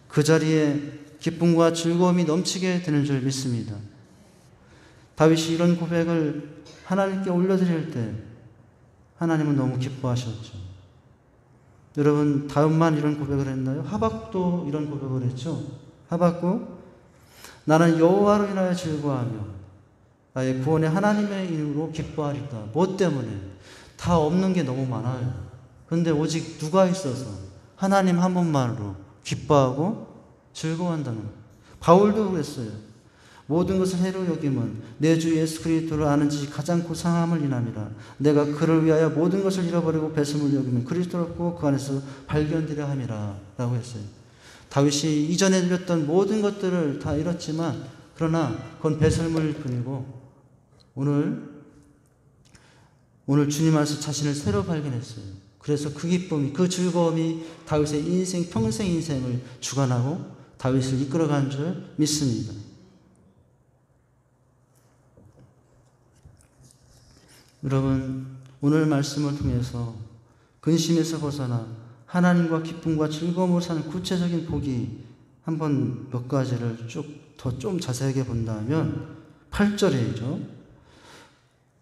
그 자리에 기쁨과 즐거움이 넘치게 되는 줄 믿습니다. 다윗이 이런 고백을 하나님께 올려드릴 때 하나님은 너무 기뻐하셨죠. 여러분 다윗만 이런 고백을 했나요? 하박도 이런 고백을 했죠. 하박국 나는 여호와로 인하여 즐거워하며 나의 구원의 하나님의 이름으로 기뻐하리다. 뭐 때문에? 다 없는 게 너무 많아요. 그런데 오직 누가 있어서 하나님 한 분만으로 기뻐하고 즐거워한다는 거예요. 바울도 그랬어요. 모든 것을 해로 여김은 내 주 예수 그리스도를 아는 지 가장 고상함을 인함이라. 내가 그를 위하여 모든 것을 잃어버리고 배설물 여기면 그리스도를 얻고 그 안에서 발견되려 함이라 라고 했어요. 다윗이 이전에 누렸던 모든 것들을 다 잃었지만 그러나 그건 배설물일 뿐이고 오늘 주님 안에서 자신을 새로 발견했어요. 그래서 그 기쁨이, 그 즐거움이 다윗의 인생, 평생 인생을 주관하고 다윗을 이끌어간 줄 믿습니다. 여러분 오늘 말씀을 통해서 근심에서 벗어나 하나님과 기쁨과 즐거움을 사는 구체적인 복이 한번 몇 가지를 좀 자세하게 본다면 8절이죠.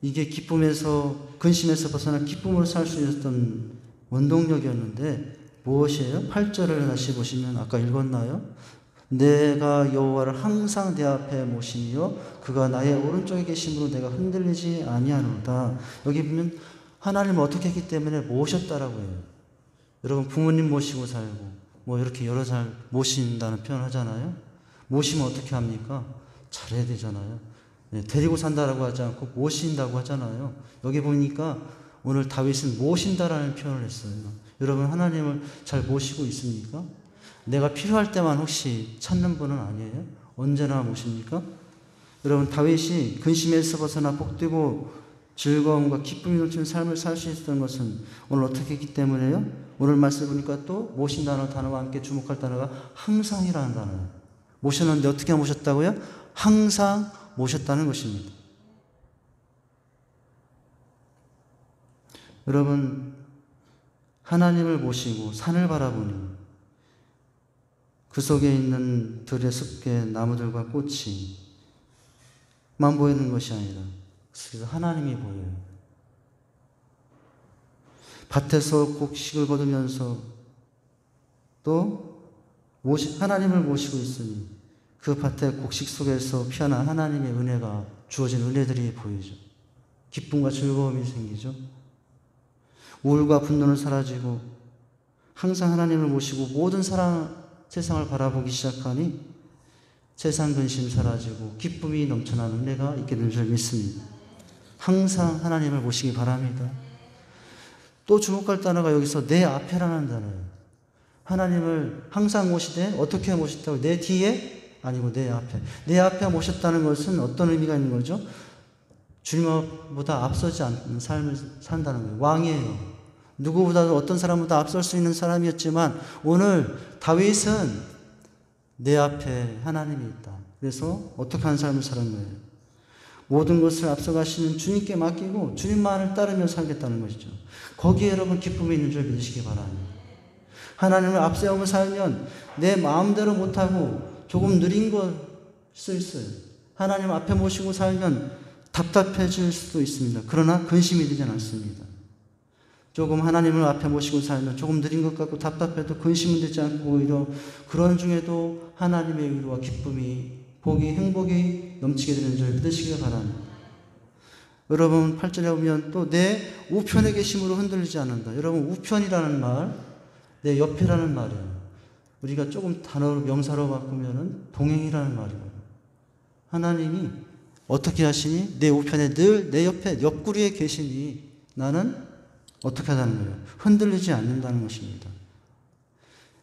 이게 기쁨에서 근심에서 벗어나 기쁨으로 살 수 있었던 원동력이었는데 무엇이에요? 8절을 다시 보시면 아까 읽었나요? 내가 여호와를 항상 내 앞에 모시며 그가 나의 오른쪽에 계심으로 내가 흔들리지 아니하노다. 여기 보면 하나님을 어떻게 했기 때문에 모셨다라고 해요. 여러분 부모님 모시고 살고 뭐 이렇게 여러 살 모신다는 표현 하잖아요. 모시면 어떻게 합니까? 잘해야 되잖아요. 네, 데리고 산다라고 하지 않고 모신다고 하잖아요. 여기 보니까 오늘 다윗은 모신다라는 표현을 했어요. 여러분 하나님을 잘 모시고 있습니까? 내가 필요할 때만 혹시 찾는 분은 아니에요? 언제나 모십니까? 여러분 다윗이 근심에서 벗어나 복되고 즐거움과 기쁨이 넘치는 삶을 살 수 있었던 것은 오늘 어떻게 했기 때문에요? 오늘 말씀 보니까 또 모신다는 단어와 함께 주목할 단어가 항상이라는 단어예요. 모셨는데 어떻게 모셨다고요? 항상 모셨다는 것입니다. 여러분 하나님을 모시고 산을 바라보니 그 속에 있는 들의 숲의 나무들과 꽃이 만 보이는 것이 아니라 그래서 하나님이 보여요. 밭에서 곡식을 거두면서 또 하나님을 모시고 있으니 그 밭의 곡식 속에서 피어난 하나님의 은혜가 주어진 은혜들이 보이죠. 기쁨과 즐거움이 생기죠. 우울과 분노는 사라지고 항상 하나님을 모시고 모든 세상을 바라보기 시작하니 세상 근심 사라지고 기쁨이 넘쳐나는 은혜가 있게 될 줄 믿습니다. 항상 하나님을 모시기 바랍니다. 또 주목할 단어가 여기서 내 앞에라는 단어예요. 하나님을 항상 모시되 어떻게 모셨다고? 내 뒤에? 아니고 내 앞에. 내 앞에 모셨다는 것은 어떤 의미가 있는 거죠? 주님보다 앞서지 않는 삶을 산다는 거예요. 왕이에요. 누구보다도 어떤 사람보다 앞설 수 있는 사람이었지만 오늘 다윗은 내 앞에 하나님이 있다. 그래서 어떻게 하는 삶을 사는 거예요? 모든 것을 앞서가시는 주님께 맡기고 주님만을 따르며 살겠다는 것이죠. 거기에 여러분 기쁨이 있는 줄 믿으시기 바랍니다. 하나님을 앞세우며 살면 내 마음대로 못하고 조금 느린 것을 있어요. 하나님 앞에 모시고 살면 답답해질 수도 있습니다. 그러나 근심이 되지 않습니다. 조금 하나님을 앞에 모시고 살면 조금 느린 것 같고 답답해도 근심은 되지 않고 오히려 그런 중에도 하나님의 위로와 기쁨이 복이 행복이 넘치게 되는 줄 믿으시기 바랍니다. 여러분 8절에 보면 또 내 우편에 계심으로 흔들리지 않는다. 여러분 우편이라는 말, 내 옆이라는 말이에요. 우리가 조금 단어로 명사로 바꾸면은 동행이라는 말이거든요. 하나님이 어떻게 하시니? 내 우편에 늘 내 옆에 옆구리에 계시니 나는 어떻게 하다는 거예요? 흔들리지 않는다는 것입니다.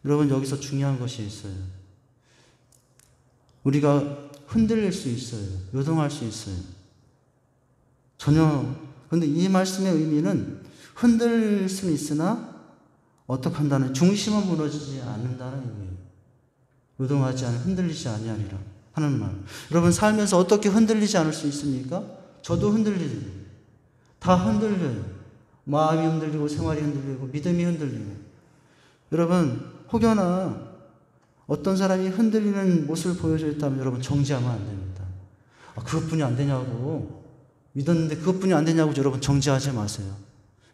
여러분 여기서 중요한 것이 있어요. 우리가 흔들릴 수 있어요. 요동할 수 있어요. 전혀. 그런데 이 말씀의 의미는 흔들릴 수는 있으나 어떻게 한다는 중심은 무너지지 않는다는 의미예요. 요동하지 않아 흔들리지 아니하리라 하는 말. 여러분 살면서 어떻게 흔들리지 않을 수 있습니까? 저도 흔들리죠. 다 흔들려요. 마음이 흔들리고 생활이 흔들리고 믿음이 흔들리고. 여러분 혹여나 어떤 사람이 흔들리는 모습을 보여줘 있다면 여러분 정지하면 안 됩니다. 그것뿐이 안 되냐고 믿었는데 그것뿐이 안 되냐고 여러분 정지하지 마세요.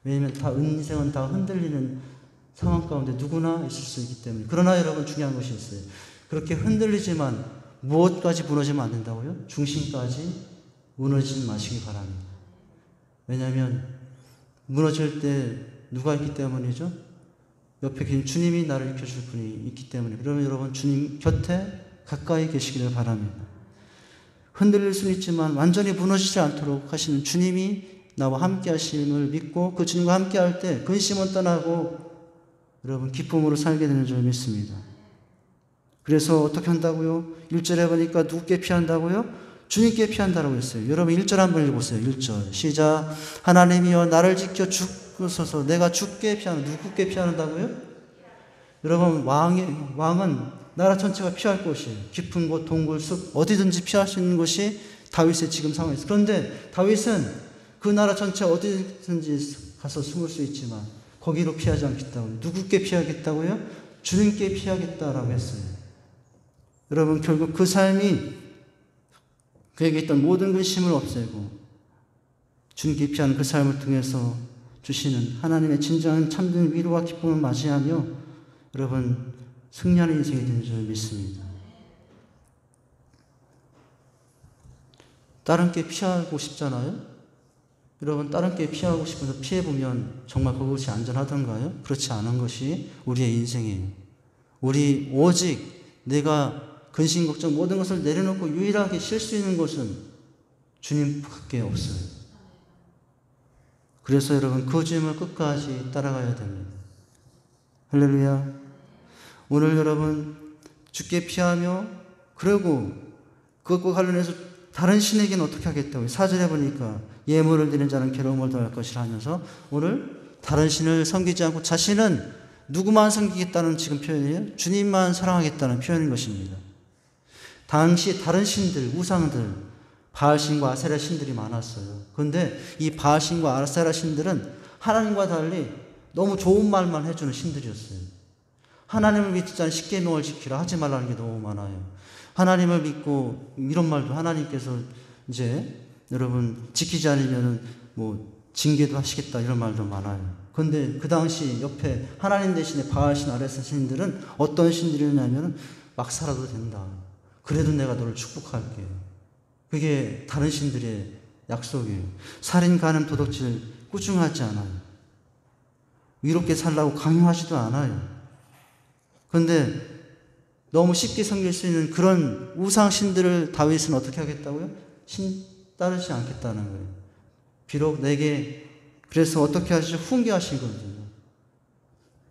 왜냐하면 다 인생은 다 흔들리는 상황 가운데 누구나 있을 수 있기 때문에. 그러나 여러분 중요한 것이 있어요. 그렇게 흔들리지만 무엇까지 무너지면 안 된다고요? 중심까지 무너지지 마시기 바랍니다. 왜냐하면 무너질 때 누가 있기 때문이죠? 옆에 계신 주님이 나를 지켜줄 분이 있기 때문에. 그러면 여러분 주님 곁에 가까이 계시기를 바랍니다. 흔들릴 수는 있지만 완전히 무너지지 않도록 하시는 주님이 나와 함께 하심을 믿고 그 주님과 함께 할 때 근심은 떠나고 여러분 기쁨으로 살게 되는 줄 믿습니다. 그래서 어떻게 한다고요? 1절에 보니까 누구께 피한다고요? 주님께 피한다라고 했어요. 여러분 1절 한번 읽어보세요. 1절 시작. 하나님이여 나를 지켜 주소서. 내가 주께 피하는. 누구께 피한다고요? 여러분 왕은 나라 전체가 피할 곳이에요. 깊은 곳, 동굴, 숲 어디든지 피할 수 있는 곳이 다윗의 지금 상황이었어요. 그런데 다윗은 그 나라 전체 어디든지 가서 숨을 수 있지만 거기로 피하지 않겠다고요. 누구께 피하겠다고요? 주님께 피하겠다라고 했어요. 여러분 결국 그 삶이 그에게 있던 모든 근심을 없애고 주님께 피하는 그 삶을 통해서 주시는 하나님의 진정한 참된 위로와 기쁨을 맞이하며 여러분 승리하는 인생이 되는 줄 믿습니다. 다른 게 피하고 싶잖아요? 여러분 다른 게 피하고 싶어서 피해보면 정말 그것이 안전하던가요? 그렇지 않은 것이 우리의 인생이에요. 우리 오직 내가 근심 걱정 모든 것을 내려놓고 유일하게 쉴 수 있는 것은 주님밖에 없어요. 그래서 여러분 그 주님을 끝까지 따라가야 됩니다. 할렐루야. 오늘 여러분 주께 피하며 그리고 그것과 관련해서 다른 신에게는 어떻게 하겠다고요? 4절에 보니까 예물을 드리는 자는 괴로움을 더할 것이라 하면서 오늘 다른 신을 섬기지 않고 자신은 누구만 섬기겠다는 지금 표현이에요? 주님만 사랑하겠다는 표현인 것입니다. 당시 다른 신들, 우상들, 바알신과 아세라 신들이 많았어요. 그런데 이 바알신과 아세라 신들은 하나님과 달리 너무 좋은 말만 해주는 신들이었어요. 하나님을 믿지 않은 십계명을 지키라 하지 말라는 게 너무 많아요. 하나님을 믿고 이런 말도 하나님께서 이제 여러분 지키지 않으면 뭐 징계도 하시겠다 이런 말도 많아요. 그런데 그 당시 옆에 하나님 대신에 바알신 아세라 신들은 어떤 신들이었냐면 막 살아도 된다. 그래도 내가 너를 축복할게. 그게 다른 신들의 약속이에요. 살인, 간음, 도둑질 꾸중하지 않아요. 위롭게 살라고 강요하지도 않아요. 그런데 너무 쉽게 섬길 수 있는 그런 우상 신들을 다윗은 어떻게 하겠다고요? 신 따르지 않겠다는 거예요. 비록 내게 그래서 어떻게 하시죠? 훈계하시거든요.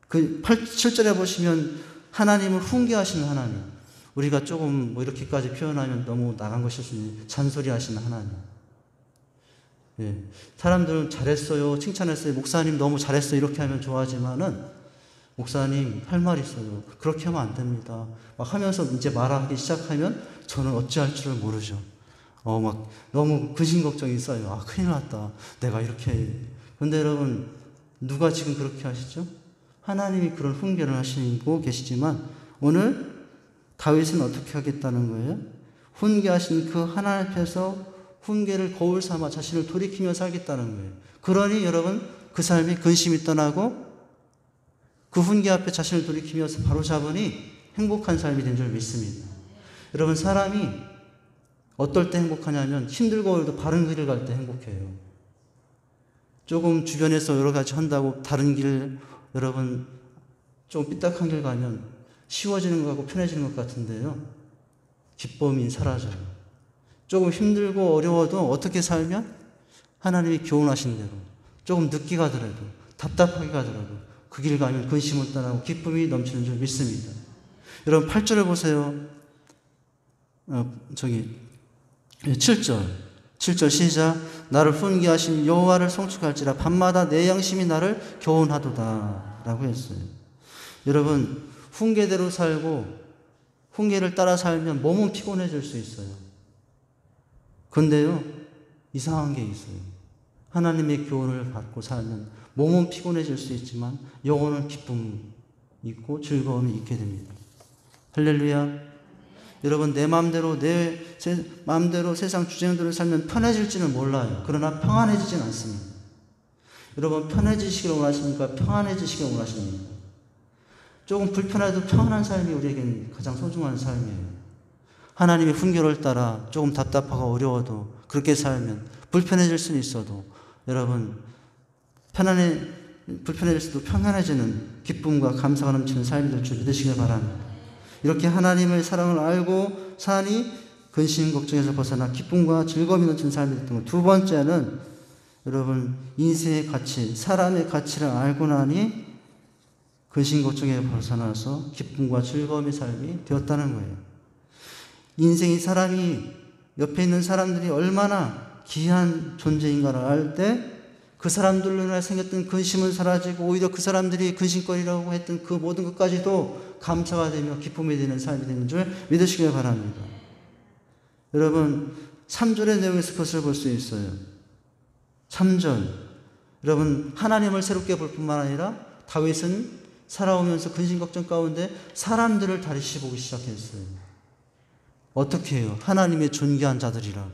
그 7절에 보시면 하나님을 훈계하시는 하나님. 우리가 조금 뭐 이렇게까지 표현하면 너무 나간 것일 수 있는 잔소리 하시는 하나님. 예. 사람들은 잘했어요, 칭찬했어요, 목사님 너무 잘했어요 이렇게 하면 좋아하지만은 목사님 할 말 있어요. 그렇게 하면 안 됩니다. 막 하면서 이제 말하기 시작하면 저는 어찌할 줄을 모르죠. 막 너무 근심 걱정이 있어요. 아, 큰일 났다. 내가 이렇게. 근데 여러분, 누가 지금 그렇게 하시죠? 하나님이 그런 훈계를 하시고 계시지만 오늘 다윗은 어떻게 하겠다는 거예요? 훈계하신 그 하나님 앞에서 훈계를 거울 삼아 자신을 돌이키며 살겠다는 거예요. 그러니 여러분, 그 삶이 근심이 떠나고 그 훈계 앞에 자신을 돌이키면서 바로잡으니 행복한 삶이 된 줄 믿습니다. 여러분, 사람이 어떨 때 행복하냐면 힘들고 어려도 바른 길을 갈 때 행복해요. 조금 주변에서 여러 가지 한다고 다른 길, 여러분 좀 삐딱한 길 가면 쉬워지는 것 같고 편해지는 것 같은데요, 기쁨이 사라져요. 조금 힘들고 어려워도 어떻게 살면 하나님이 교훈하신 대로 조금 늦게 가더라도 답답하게 가더라도 그 길 가면 근심을 떠나고 기쁨이 넘치는 줄 믿습니다. 여러분 8절을 보세요. 7절 시작. 나를 훈계하신 여호와를 송축할지라 밤마다 내 양심이 나를 교훈하도다 라고 했어요. 여러분, 훈계대로 살고 훈계를 따라 살면 몸은 피곤해질 수 있어요. 근데요, 이상한 게 있어요. 하나님의 교훈을 받고 살면 몸은 피곤해질 수 있지만 영혼은 기쁨이 있고 즐거움이 있게 됩니다. 할렐루야. 여러분, 내 마음대로 세상 주제대로 살면 편해질지는 몰라요. 그러나 평안해지진 않습니다. 여러분, 편해지시기를 원하십니까? 평안해지시기를 원하십니까? 조금 불편해도 평안한 삶이 우리에게는 가장 소중한 삶이에요. 하나님의 훈계를 따라 조금 답답하고 어려워도 그렇게 살면 불편해질 수는 있어도 여러분, 불편해질 수도 평안해지는 기쁨과 감사가 넘치는 삶이 될 줄 믿으시길 바랍니다. 이렇게 하나님의 사랑을 알고 사니 근심 걱정에서 벗어나 기쁨과 즐거움이 넘치는 삶이 됐던 것. 두 번째는 여러분, 인생의 가치, 사람의 가치를 알고 나니 근심 걱정에 벗어나서 기쁨과 즐거움의 삶이 되었다는 거예요. 인생이 사람이 옆에 있는 사람들이 얼마나 귀한 존재인가를 알 때 그 사람들로 인해 생겼던 근심은 사라지고 오히려 그 사람들이 근심거리라고 했던 그 모든 것까지도 감사가 되며 기쁨이 되는 삶이 되는 줄 믿으시길 바랍니다. 여러분, 3절의 내용에서 그것을 볼 수 있어요. 3절. 여러분, 하나님을 새롭게 볼 뿐만 아니라 다윗은 살아오면서 근심 걱정 가운데 사람들을 다시 보기 시작했어요. 어떻게 해요? 하나님의 존귀한 자들이라고.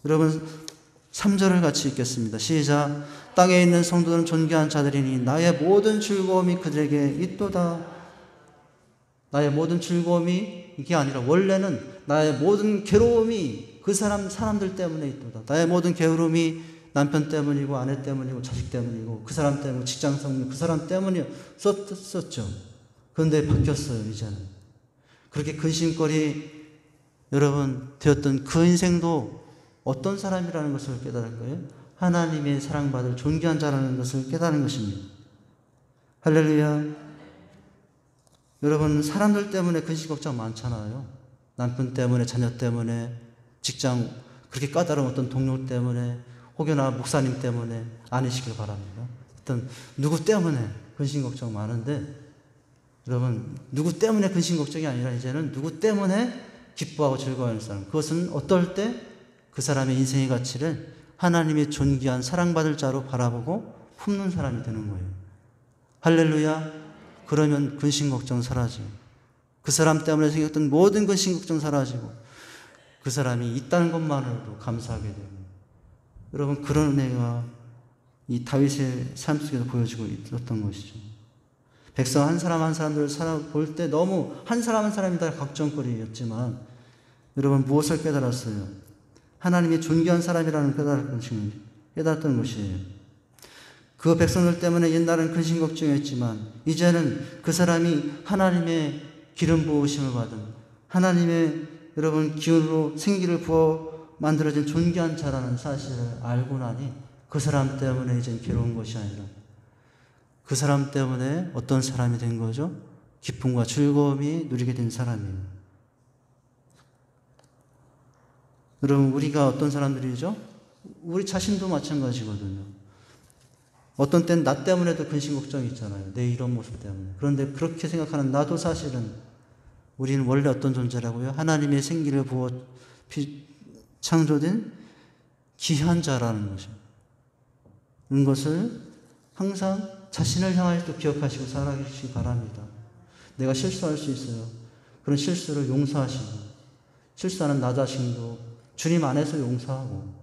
여러분, 3절을 같이 읽겠습니다. 시작. 땅에 있는 성도들은 존귀한 자들이니 나의 모든 즐거움이 그들에게 있도다. 나의 모든 즐거움이 이게 아니라 원래는 나의 모든 괴로움이 그 사람들 때문에 있도다. 나의 모든 괴로움이 남편 때문이고 아내 때문이고 자식 때문이고 그 사람 때문이고 직장 때문이고 그 사람 때문이었었죠. 그런데 바뀌었어요. 이제는. 그렇게 근심거리 여러분 되었던 그 인생도 어떤 사람이라는 것을 깨달은 거예요? 하나님의 사랑받을 존귀한 자라는 것을 깨달은 것입니다. 할렐루야. 여러분, 사람들 때문에 근심 걱정 많잖아요. 남편 때문에, 자녀 때문에, 직장 그렇게 까다로운 어떤 동료 때문에, 혹여나 목사님 때문에 아니시길 바랍니다. 어떤 누구 때문에 근심 걱정 많은데 여러분, 누구 때문에 근심 걱정이 아니라 이제는 누구 때문에 기뻐하고 즐거워하는 사람. 그것은 어떨 때 그 사람의 인생의 가치를 하나님의 존귀한 사랑받을 자로 바라보고 품는 사람이 되는 거예요. 할렐루야. 그러면 근심 걱정 사라지고 그 사람 때문에 생겼던 모든 근심 걱정 사라지고 그 사람이 있다는 것만으로도 감사하게 되고 여러분, 그런 은혜가 이 다윗의 삶 속에서 보여지고 있었던 것이죠. 백성 한 사람 한 사람들을 살아볼 때 너무 한 사람 한 사람이 다 걱정거리였지만 여러분, 무엇을 깨달았어요? 하나님의 존귀한 사람이라는 깨달았던 것이에요. 그 백성들 때문에 옛날엔 근심 걱정했지만 이제는 그 사람이 하나님의 기름 부으심을 받은 하나님의 여러분 기운으로 생기를 부어 만들어진 존귀한 자라는 사실을 알고 나니 그 사람 때문에 이젠 괴로운 것이 아니라 그 사람 때문에 어떤 사람이 된 거죠? 기쁨과 즐거움이 누리게 된 사람이에요. 여러분, 우리가 어떤 사람들이죠? 우리 자신도 마찬가지거든요. 어떤 때는 나 때문에도 근심 걱정이 있잖아요. 내 이런 모습 때문에. 그런데 그렇게 생각하는 나도 사실은 우리는 원래 어떤 존재라고요? 하나님의 생기를 부어 창조된 귀한 자라는 것이죠. 이런 것을 항상 자신을 향하여 또 기억하시고 살아계시기 바랍니다. 내가 실수할 수 있어요. 그런 실수를 용서하시고, 실수하는 나 자신도 주님 안에서 용서하고,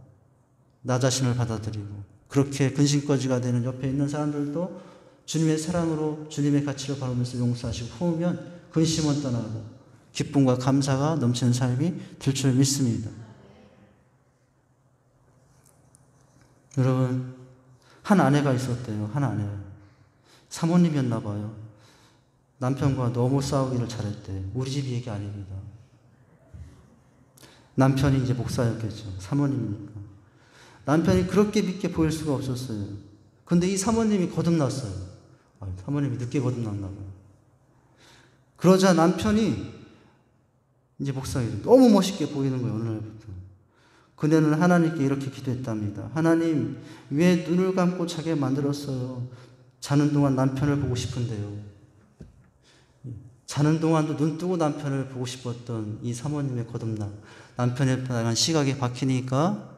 나 자신을 받아들이고, 그렇게 근심거지가 되는 옆에 있는 사람들도 주님의 사랑으로 주님의 가치를 바라보면서 용서하시고 품으면 근심은 떠나고 기쁨과 감사가 넘치는 삶이 될 줄 믿습니다. 여러분, 한 아내가 있었대요. 한 아내. 사모님이었나 봐요. 남편과 너무 싸우기를 잘했대. 우리 집 얘기 아닙니다. 남편이 이제 목사였겠죠. 사모님이니까. 남편이 그렇게 믿게 보일 수가 없었어요. 근데 이 사모님이 거듭났어요. 사모님이 늦게 거듭났나 봐요. 그러자 남편이 이제 목사가 너무 멋있게 보이는 거예요. 어느 날부터. 그녀는 하나님께 이렇게 기도했답니다. 하나님, 왜 눈을 감고 자게 만들었어요? 자는 동안 남편을 보고 싶은데요. 자는 동안도 눈 뜨고 남편을 보고 싶었던 이 사모님의 거듭남. 남편에 대한 시각이 바뀌니까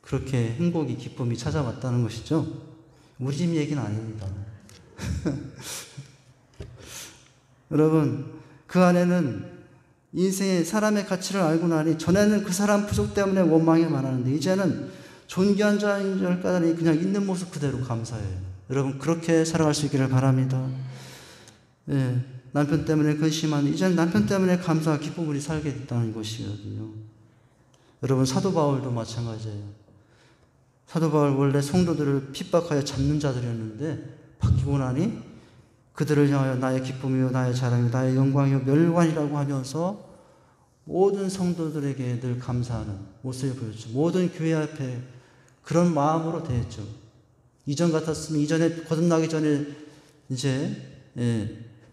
그렇게 행복이, 기쁨이 찾아왔다는 것이죠. 우리 집 얘기는 아닙니다. 여러분, 그 안에는 인생의 사람의 가치를 알고 나니 전에는 그 사람 부족 때문에 원망이 많았는데 이제는 존귀한 자인 줄 까다니 그냥 있는 모습 그대로 감사해요. 여러분, 그렇게 살아갈 수 있기를 바랍니다. 남편 때문에 근심하는 이제는 남편 때문에 감사와 기쁨으로 살게 됐다는 것이거든요. 여러분, 사도 바울도 마찬가지예요. 사도 바울 원래 성도들을 핍박하여 잡는 자들이었는데 바뀌고 나니 그들을 향하여 나의 기쁨이요 나의 자랑이요 나의 영광이요 멸관이라고 하면서 모든 성도들에게 늘 감사하는 모습을 보였죠. 모든 교회 앞에 그런 마음으로 대했죠. 이전 같았으면 이전에 거듭나기 전에 이제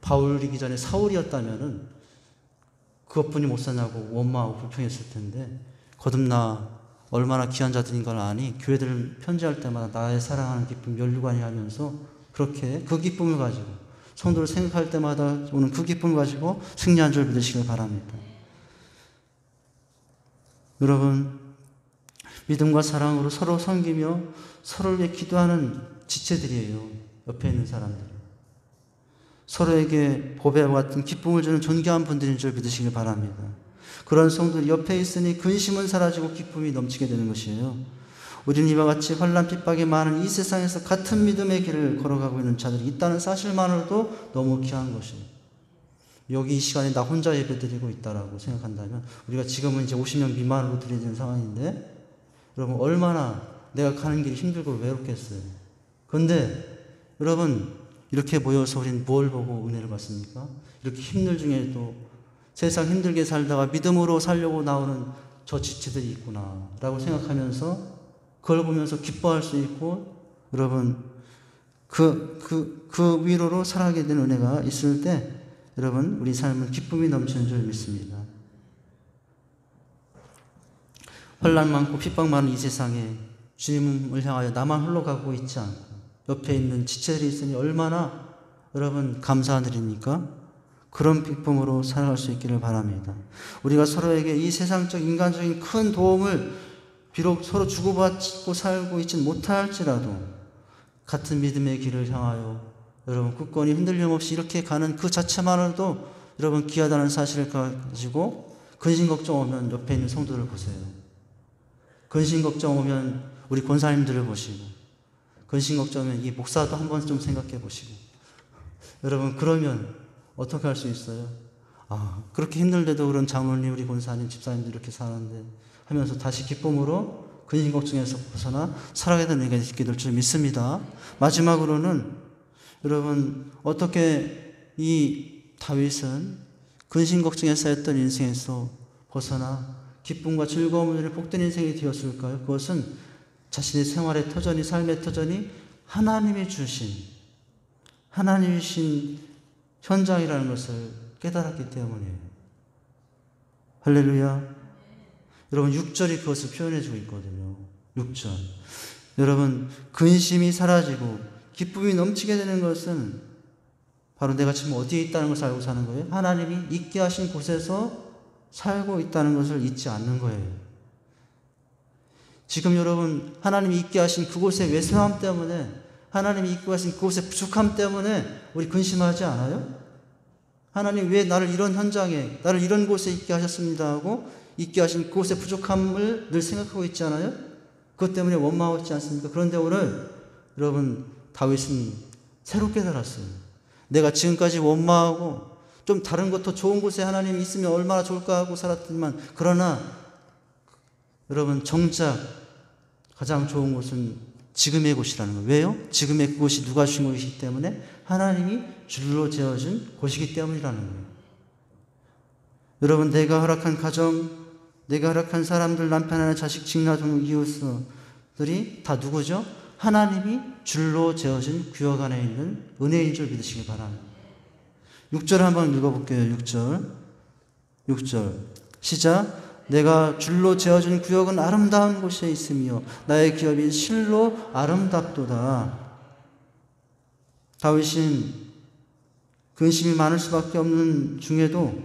바울이기 전에 사울이었다면은 그것뿐이 못 사냐고 원망하고 불평했을 텐데 거듭나 얼마나 귀한 자들인 걸 아니 교회들을 편지할 때마다 나의 사랑하는 기쁨 멸류관이 하면서 그렇게 그 기쁨을 가지고 성도를 생각할 때마다 오는 그 기쁨을 가지고 승리한 줄 믿으시길 바랍니다. 여러분, 믿음과 사랑으로 서로 섬기며 서로를 위해 기도하는 지체들이에요. 옆에 있는 사람들. 서로에게 보배와 같은 기쁨을 주는 존귀한 분들인 줄 믿으시길 바랍니다. 그런 성도들 옆에 있으니 근심은 사라지고 기쁨이 넘치게 되는 것이에요. 우리는 이와 같이 환난 핍박이 많은 이 세상에서 같은 믿음의 길을 걸어가고 있는 자들이 있다는 사실만으로도 너무 귀한 것이에요. 여기 이 시간에 나 혼자 예배드리고 있다라고 생각한다면 우리가 지금은 이제 50명 미만으로 드리는 상황인데 여러분 얼마나 내가 가는 길이 힘들고 외롭겠어요. 그런데 여러분 이렇게 모여서 우리는 뭘 보고 은혜를 받습니까? 이렇게 힘들 중에도 세상 힘들게 살다가 믿음으로 살려고 나오는 저 지체들이 있구나 라고 생각하면서 그걸 보면서 기뻐할 수 있고 여러분 그 위로로 살아가게 되는 은혜가 있을 때 여러분 우리 삶은 기쁨이 넘치는 줄 믿습니다. 환난 많고 핍박 많은 이 세상에 주님을 향하여 나만 흘러가고 있지 않고 옆에 있는 지체들이 있으니 얼마나 여러분 감사한 일입니까? 그런 기쁨으로 살아갈 수 있기를 바랍니다. 우리가 서로에게 이 세상적 인간적인 큰 도움을 비록 서로 주고받고 살고 있지는 못할지라도 같은 믿음의 길을 향하여 여러분 굳건히 흔들림 없이 이렇게 가는 그 자체만으로도 여러분 귀하다는 사실을 가지고 근심 걱정 오면 옆에 있는 성도를 보세요. 근심 걱정 오면 우리 권사님들을 보시고 근심 걱정 오면 이 목사도 한번 좀 생각해 보시고 여러분 그러면 어떻게 할 수 있어요? 그렇게 힘들대도 그런 장로님 우리 권사님 집사님들 이렇게 사는데 하면서 다시 기쁨으로 근심 걱정에서 벗어나 살아가게 되는 일이 있게 될 줄 믿습니다. 마지막으로는 여러분 어떻게 이 다윗은 근심 걱정에 쌓였던 인생에서 벗어나 기쁨과 즐거움을 누리는 복된 인생이 되었을까요? 그것은 자신의 생활의 터전이 삶의 터전이 하나님이 주신 현장이라는 것을 깨달았기 때문이에요. 할렐루야. 여러분 6절이 그것을 표현해주고 있거든요. 6절. 여러분 근심이 사라지고 기쁨이 넘치게 되는 것은 바로 내가 지금 어디에 있다는 것을 알고 사는 거예요. 하나님이 있게 하신 곳에서 살고 있다는 것을 잊지 않는 거예요. 지금 여러분 하나님이 있게 하신 그곳의 외소함 때문에, 하나님이 있게 하신 그곳의 부족함 때문에 우리 근심하지 않아요? 하나님 왜 나를 이런 현장에, 나를 이런 곳에 있게 하셨습니다 하고 있게 하신 그곳의 부족함을 늘 생각하고 있지 않아요? 그것 때문에 원망하고 있지 않습니까? 그런데 오늘 여러분 다윗은 새롭게 살았어요. 내가 지금까지 원망하고 좀 다른 것 더 좋은 곳에 하나님이 있으면 얼마나 좋을까 하고 살았지만, 그러나 여러분 정작 가장 좋은 곳은 지금의 곳이라는 거예요. 왜요? 지금의 그곳이 누가 주신 곳이기 때문에, 하나님이 줄로 지어준 곳이기 때문이라는 거예요. 여러분 내가 허락한 가정, 내가 허락한 사람들, 남편 하나, 자식, 직나종, 이웃들이 다 누구죠? 하나님이 줄로 지어준 구역 안에 있는 은혜인 줄 믿으시기 바랍니다. 6절 한번 읽어볼게요. 6절 시작. 내가 줄로 지어준 구역은 아름다운 곳에 있으며 나의 기업이 실로 아름답도다. 다윗은 근심이 많을 수밖에 없는 중에도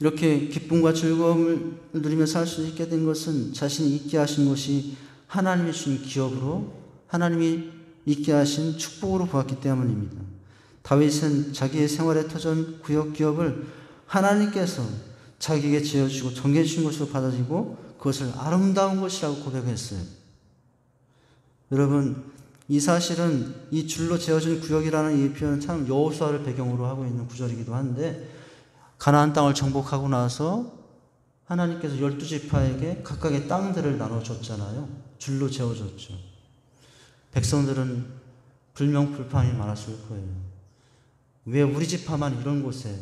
이렇게 기쁨과 즐거움을 누리며 살 수 있게 된 것은 자신이 있게 하신 것이 하나님이 주신 기업으로, 하나님이 있게 하신 축복으로 보았기 때문입니다. 다윗은 자기의 생활의 터전 구역 기업을 하나님께서 자기에게 지어주고 정해주신 것으로 받아들이고 그것을 아름다운 것이라고 고백했어요. 여러분 이 사실은 이 줄로 지어진 구역이라는 이 표현은 참 여호수아를 배경으로 하고 있는 구절이기도 한데, 가나안 땅을 정복하고 나서 하나님께서 12지파에게 각각의 땅들을 나눠줬잖아요. 줄로 지어줬죠. 백성들은 불명불판이 많았을 거예요. 왜 우리 지파만 이런 곳에,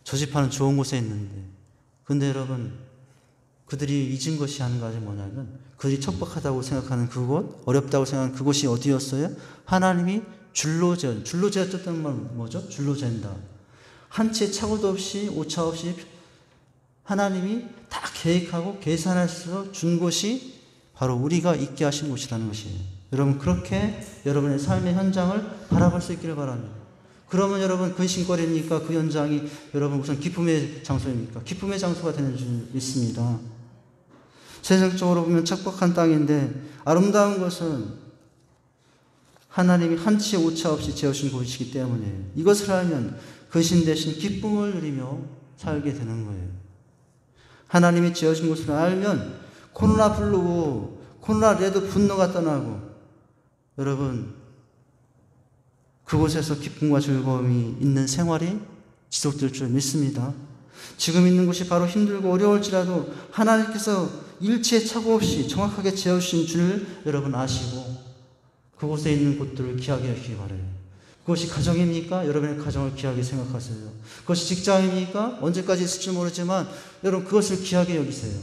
저 지파는 좋은 곳에 있는데. 근데 여러분 그들이 잊은 것이 한 가지 뭐냐면, 그들이 척박하다고 생각하는 그곳, 어렵다고 생각하는 그곳이 어디였어요? 하나님이 줄로 재었다는 말은 뭐죠? 줄로 잰다. 한 채 착오도 없이 오차 없이 하나님이 다 계획하고 계산해서 준 곳이 바로 우리가 있게 하신 곳이라는 것이에요. 여러분 그렇게 여러분의 삶의 현장을 바라볼 수 있기를 바랍니다. 그러면 여러분 근심거리니까 그 현장이 여러분 무슨 기쁨의 장소입니까? 기쁨의 장소가 되는 줄 믿습니다. 세상적으로 보면 척박한 땅인데 아름다운 것은 하나님이 한치 오차 없이 지어주신 곳이기 때문에, 이것을 알면 근심 대신 기쁨을 누리며 살게 되는 거예요. 하나님이 지어준 곳을 알면 코로나 블루, 코로나 레드 분노가 떠나고 여러분 그곳에서 기쁨과 즐거움이 있는 생활이 지속될 줄 믿습니다. 지금 있는 곳이 바로 힘들고 어려울지라도 하나님께서 일치의 착오 없이 정확하게 지어주신 줄 여러분 아시고 그곳에 있는 곳들을 귀하게 여기기 바라요. 그것이 가정입니까? 여러분의 가정을 귀하게 생각하세요. 그것이 직장입니까? 언제까지 있을지 모르지만 여러분 그것을 귀하게 여기세요.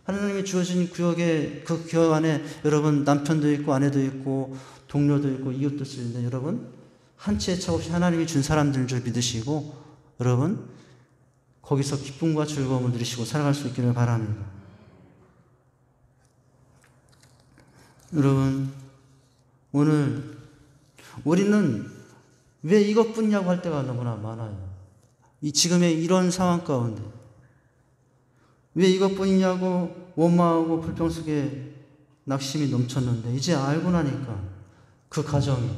하나님이 주어진 구역에, 그 구역 안에 여러분 남편도 있고 아내도 있고 동료도 있고 이웃도 있는데, 여러분 한 채의 차 없이 하나님이 준 사람들인 줄 믿으시고 여러분 거기서 기쁨과 즐거움을 누리시고 살아갈 수 있기를 바랍니다. 여러분 오늘 우리는 왜 이것뿐이냐고 할 때가 너무나 많아요. 이 지금의 이런 상황 가운데 왜 이것뿐이냐고 원망하고 불평 속에 낙심이 넘쳤는데, 이제 알고 나니까 그 가정이,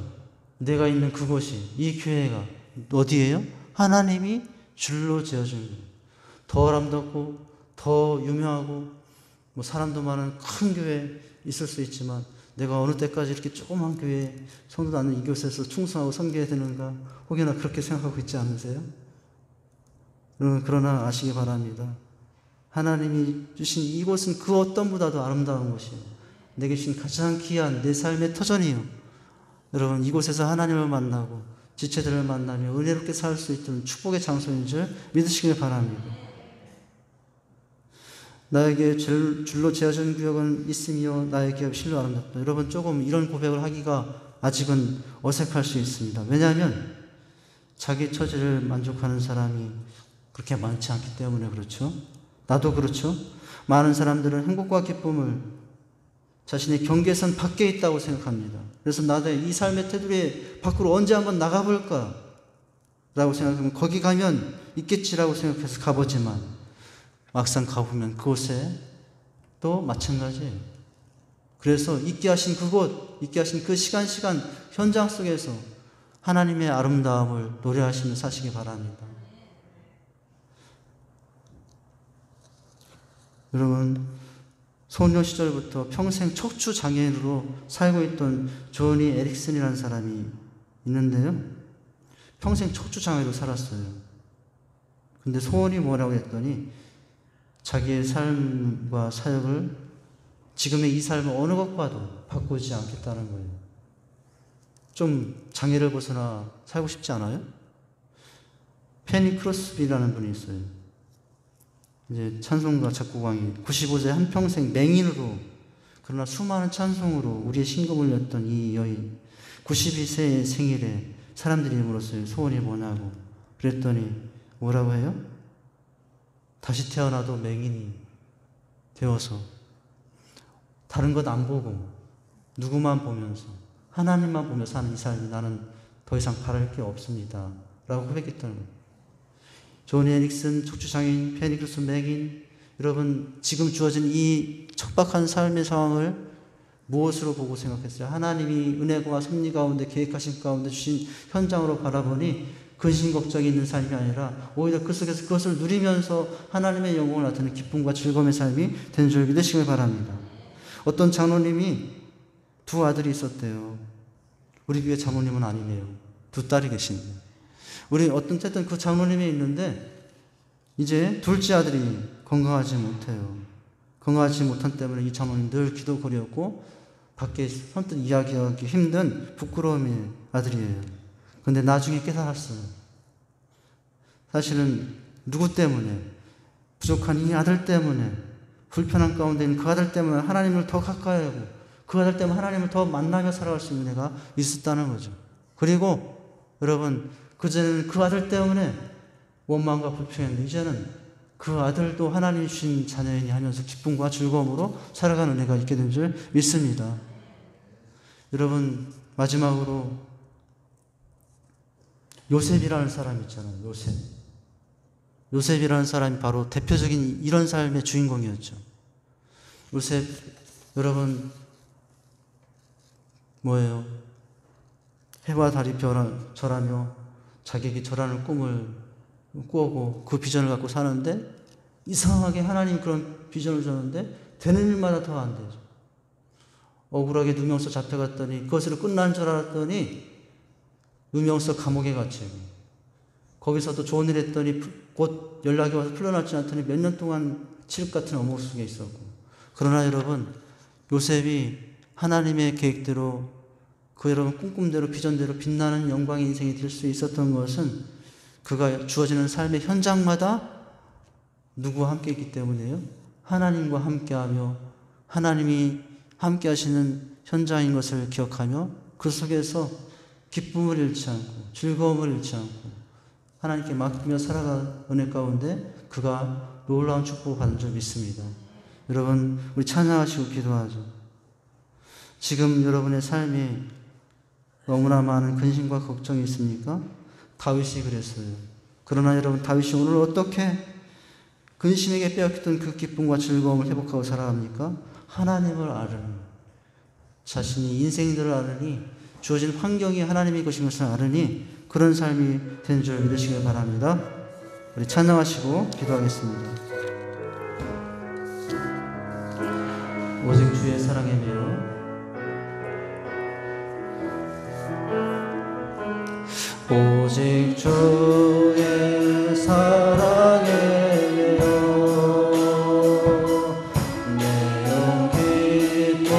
내가 있는 그곳이, 이 교회가 어디예요? 하나님이 줄로 지어준 거예요. 더 아름답고 더 유명하고 뭐 사람도 많은 큰 교회 있을 수 있지만 내가 어느 때까지 이렇게 조그만 교회, 성도도 않는 이곳에서 충성하고 섬겨야 되는가, 혹여나 그렇게 생각하고 있지 않으세요? 여러분 그러나 아시기 바랍니다. 하나님이 주신 이곳은 그 어떤 보다도 아름다운 곳이에요. 내게 주신 가장 귀한 내 삶의 터전이요. 여러분 이곳에서 하나님을 만나고 지체들을 만나며 은혜롭게 살 수 있는 축복의 장소인 줄 믿으시길 바랍니다. 나에게 줄로 지어진 구역은 있으며 나의 기업이 실로 아름답다. 여러분 조금 이런 고백을 하기가 아직은 어색할 수 있습니다. 왜냐하면 자기 처지를 만족하는 사람이 그렇게 많지 않기 때문에 그렇죠. 나도 그렇죠. 많은 사람들은 행복과 기쁨을 자신의 경계선 밖에 있다고 생각합니다. 그래서 나도 이 삶의 테두리 밖으로 언제 한번 나가볼까 라고 생각하면 거기 가면 있겠지라고 생각해서 가보지만 막상 가보면 그곳에 또 마찬가지예요. 그래서 있게 하신 그곳, 있게 하신 그 시간 현장 속에서 하나님의 아름다움을 노래하시며 사시기 바랍니다. 여러분, 소년 시절부터 평생 척추 장애인으로 살고 있던 조니 에릭슨이라는 사람이 있는데요. 평생 척추 장애로 살았어요. 근데 소원이 뭐라고 했더니 자기의 삶과 사역을 지금의 이 삶을 어느 것과도 바꾸지 않겠다는 거예요. 좀 장애를 벗어나 살고 싶지 않아요? 페니 크로스비라는 분이 있어요. 이제 찬송가 작곡왕이 95세 한평생 맹인으로 그러나 수많은 찬송으로 우리의 신금을 냈던 이 여인 92세의 생일에 사람들이 물었어요. 소원이 뭐냐고. 그랬더니 뭐라고 해요? 다시 태어나도 맹인이 되어서 다른 것 안 보고 누구만 보면서 하나님만 보며 사는 이 삶이 나는 더 이상 바랄 게 없습니다 라고 고백했다는 거예요. 조니 에릭슨, 척추장애인, 페니크로스 맹인, 여러분 지금 주어진 이 척박한 삶의 상황을 무엇으로 보고 생각했어요? 하나님이 은혜와 섭리 가운데 계획하신 가운데 주신 현장으로 바라보니 근심 걱정이 있는 삶이 아니라 오히려 그 속에서 그것을 누리면서 하나님의 영광을 나타내는 기쁨과 즐거움의 삶이 되는 줄 믿으시길 바랍니다. 어떤 장로님이 두 아들이 있었대요. 우리 교회 장로님은 아니네요. 두 딸이 계신데. 우리 어쨌든 그 장로님이 있는데 이제 둘째 아들이 건강하지 못해요. 건강하지 못한 때문에 이 장로님 늘 기도거리였고 밖에 선뜻 이야기하기 힘든 부끄러움의 아들이에요. 근데 나중에 깨달았어요. 사실은 누구 때문에 부족한 이 아들 때문에 불편한 가운데 있는 그 아들 때문에 하나님을 더 가까이 하고 그 아들 때문에 하나님을 더 만나며 살아갈 수 있는 애가 있었다는 거죠. 그리고 여러분 그전에는 그 아들 때문에 원망과 불평했는데 이제는 그 아들도 하나님이 주신 자녀이니 하면서 기쁨과 즐거움으로 살아가는 은혜가 있게 된 줄 믿습니다. 여러분 마지막으로 요셉이라는 사람이 있잖아요. 요셉이라는 사람이 바로 대표적인 이런 삶의 주인공이었죠. 요셉 여러분 뭐예요? 해와 달이 절하며 자기에게 절하는 꿈을 꾸고 그 비전을 갖고 사는데 이상하게 하나님 그런 비전을 줬는데 되는 일마다 더 안 되죠. 억울하게 누명서 잡혀갔더니 그것으로 끝난 줄 알았더니 누명서 감옥에 갇히고 거기서도 좋은 일 했더니 곧 연락이 와서 풀려나지 않더니 몇 년 동안 칠흑 같은 어묵 속에 있었고 그러나 여러분 요셉이 하나님의 계획대로 그 여러분 꿈꿈대로 비전대로 빛나는 영광의 인생이 될 수 있었던 것은 그가 주어지는 삶의 현장마다 누구와 함께 있기 때문에요. 하나님과 함께하며 하나님이 함께 하시는 현장인 것을 기억하며 그 속에서 기쁨을 잃지 않고 즐거움을 잃지 않고 하나님께 맡기며 살아가는 은혜 가운데 그가 놀라운 축복을 받은 줄 믿습니다. 여러분 우리 찬양하시고 기도하죠. 지금 여러분의 삶에 너무나 많은 근심과 걱정이 있습니까? 다윗이 그랬어요. 그러나 여러분 다윗이 오늘 어떻게 근심에게 빼앗겼던 그 기쁨과 즐거움을 회복하고 살아갑니까? 하나님을 아르니 자신이 인생들을 아르니 주어진 환경이 하나님의 것인 것을 아르니 그런 삶이 된 줄 믿으시길 바랍니다. 우리 찬양하시고 기도하겠습니다. 오직 주의 사랑에 매여 오직 주의 사랑에 매여 내 영 기뻐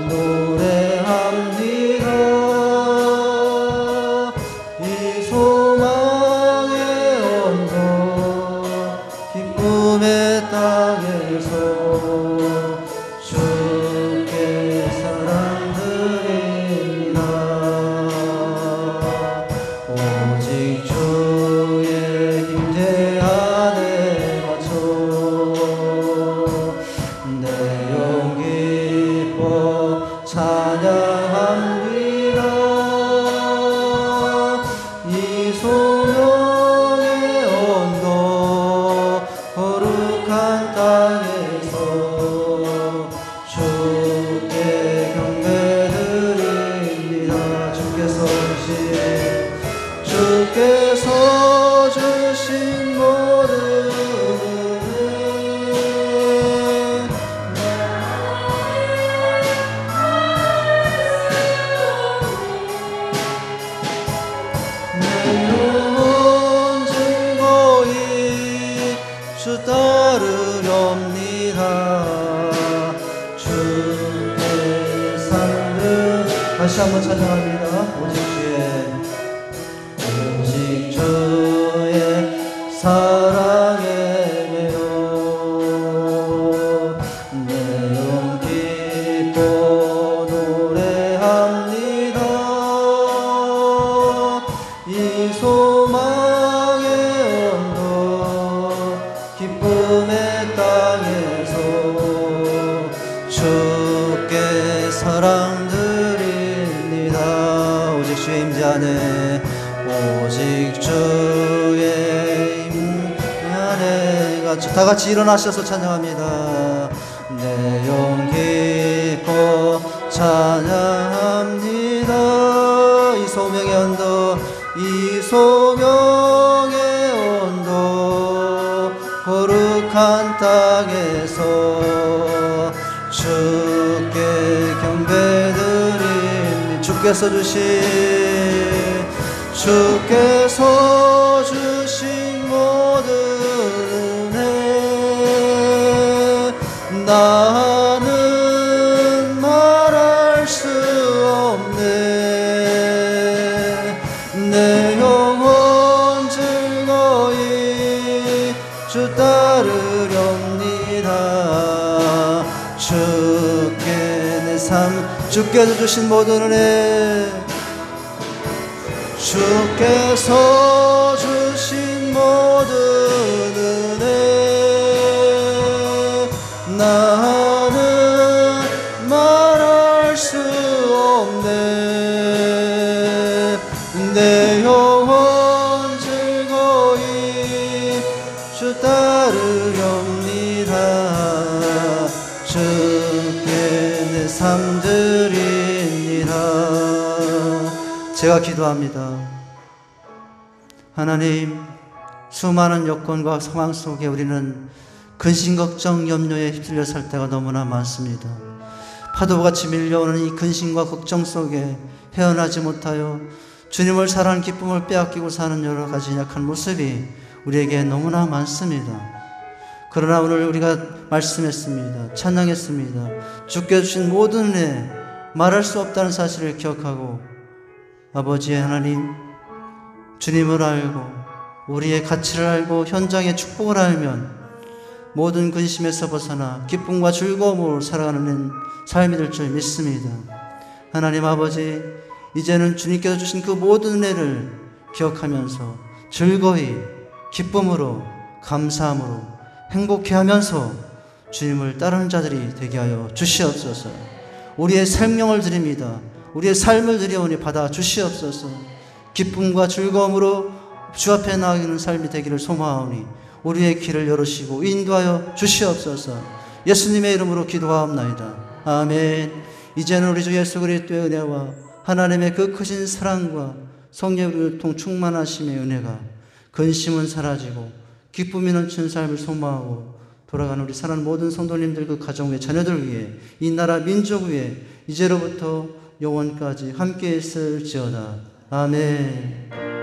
노래합니다. 이 소망의 언덕 기쁨의 땅에서 주께 사랑드립니다. 오직 주의 힘 다시 한번 찬양합니다. 오직 주의 사랑에 매여 내 영 기뻐 노래합니다. 이 소망의 언덕 기쁨의 땅에서 주께 사랑 드립니다. 오직 주의 임재 안에 오직 주의 임재 안에 다 같이 일어나셔서 찬양합니다. 내 영 기뻐 찬양합니다. 이 소명의 언덕 이 소명의 언덕 거룩한 땅에서 주께 경배드립니다. 주께서 주신 모든 은혜 나는 말할 수 없네. 내 영혼 즐거이 주 따르렵니다. 주께 내 삶 주께서 주신 모든 은혜 주께서 주신 모든 은혜 나는 말할 수 없네. 내 영혼 즐거이 주 따르렵니다. 주께 내 삶 드립니다. 제가 기도합니다. 하나님, 수많은 여건과 상황 속에 우리는 근심, 걱정, 염려에 휩쓸려 살 때가 너무나 많습니다. 파도같이 밀려오는 이 근심과 걱정 속에 헤어나지 못하여 주님을 사랑하는 기쁨을 빼앗기고 사는 여러 가지 약한 모습이 우리에게 너무나 많습니다. 그러나 오늘 우리가 말씀했습니다. 찬양했습니다. 주께 주신 모든 은혜 말할 수 없다는 사실을 기억하고 아버지 하나님, 주님을 알고 우리의 가치를 알고 현장의 축복을 알면 모든 근심에서 벗어나 기쁨과 즐거움으로 살아가는 삶이 될 줄 믿습니다. 하나님 아버지, 이제는 주님께서 주신 그 모든 은혜를 기억하면서 즐거이 기쁨으로 감사함으로 행복해하면서 주님을 따르는 자들이 되게 하여 주시옵소서. 우리의 생명을 드립니다. 우리의 삶을 드려오니 받아 주시옵소서. 기쁨과 즐거움으로 주 앞에 나아가는 삶이 되기를 소망하오니 우리의 길을 열으시고 인도하여 주시옵소서. 예수님의 이름으로 기도하옵나이다. 아멘. 이제는 우리 주 예수 그리스도의 은혜와 하나님의 그 크신 사랑과 성령을 통 충만하심의 은혜가 근심은 사라지고 기쁨이 넘치는 삶을 소망하고 돌아가는 우리 사랑하는 모든 성도님들 그 가정 위에 자녀들 위해 이 나라 민족 위에 이제로부터 영원까지 함께 있을지어다. 아멘.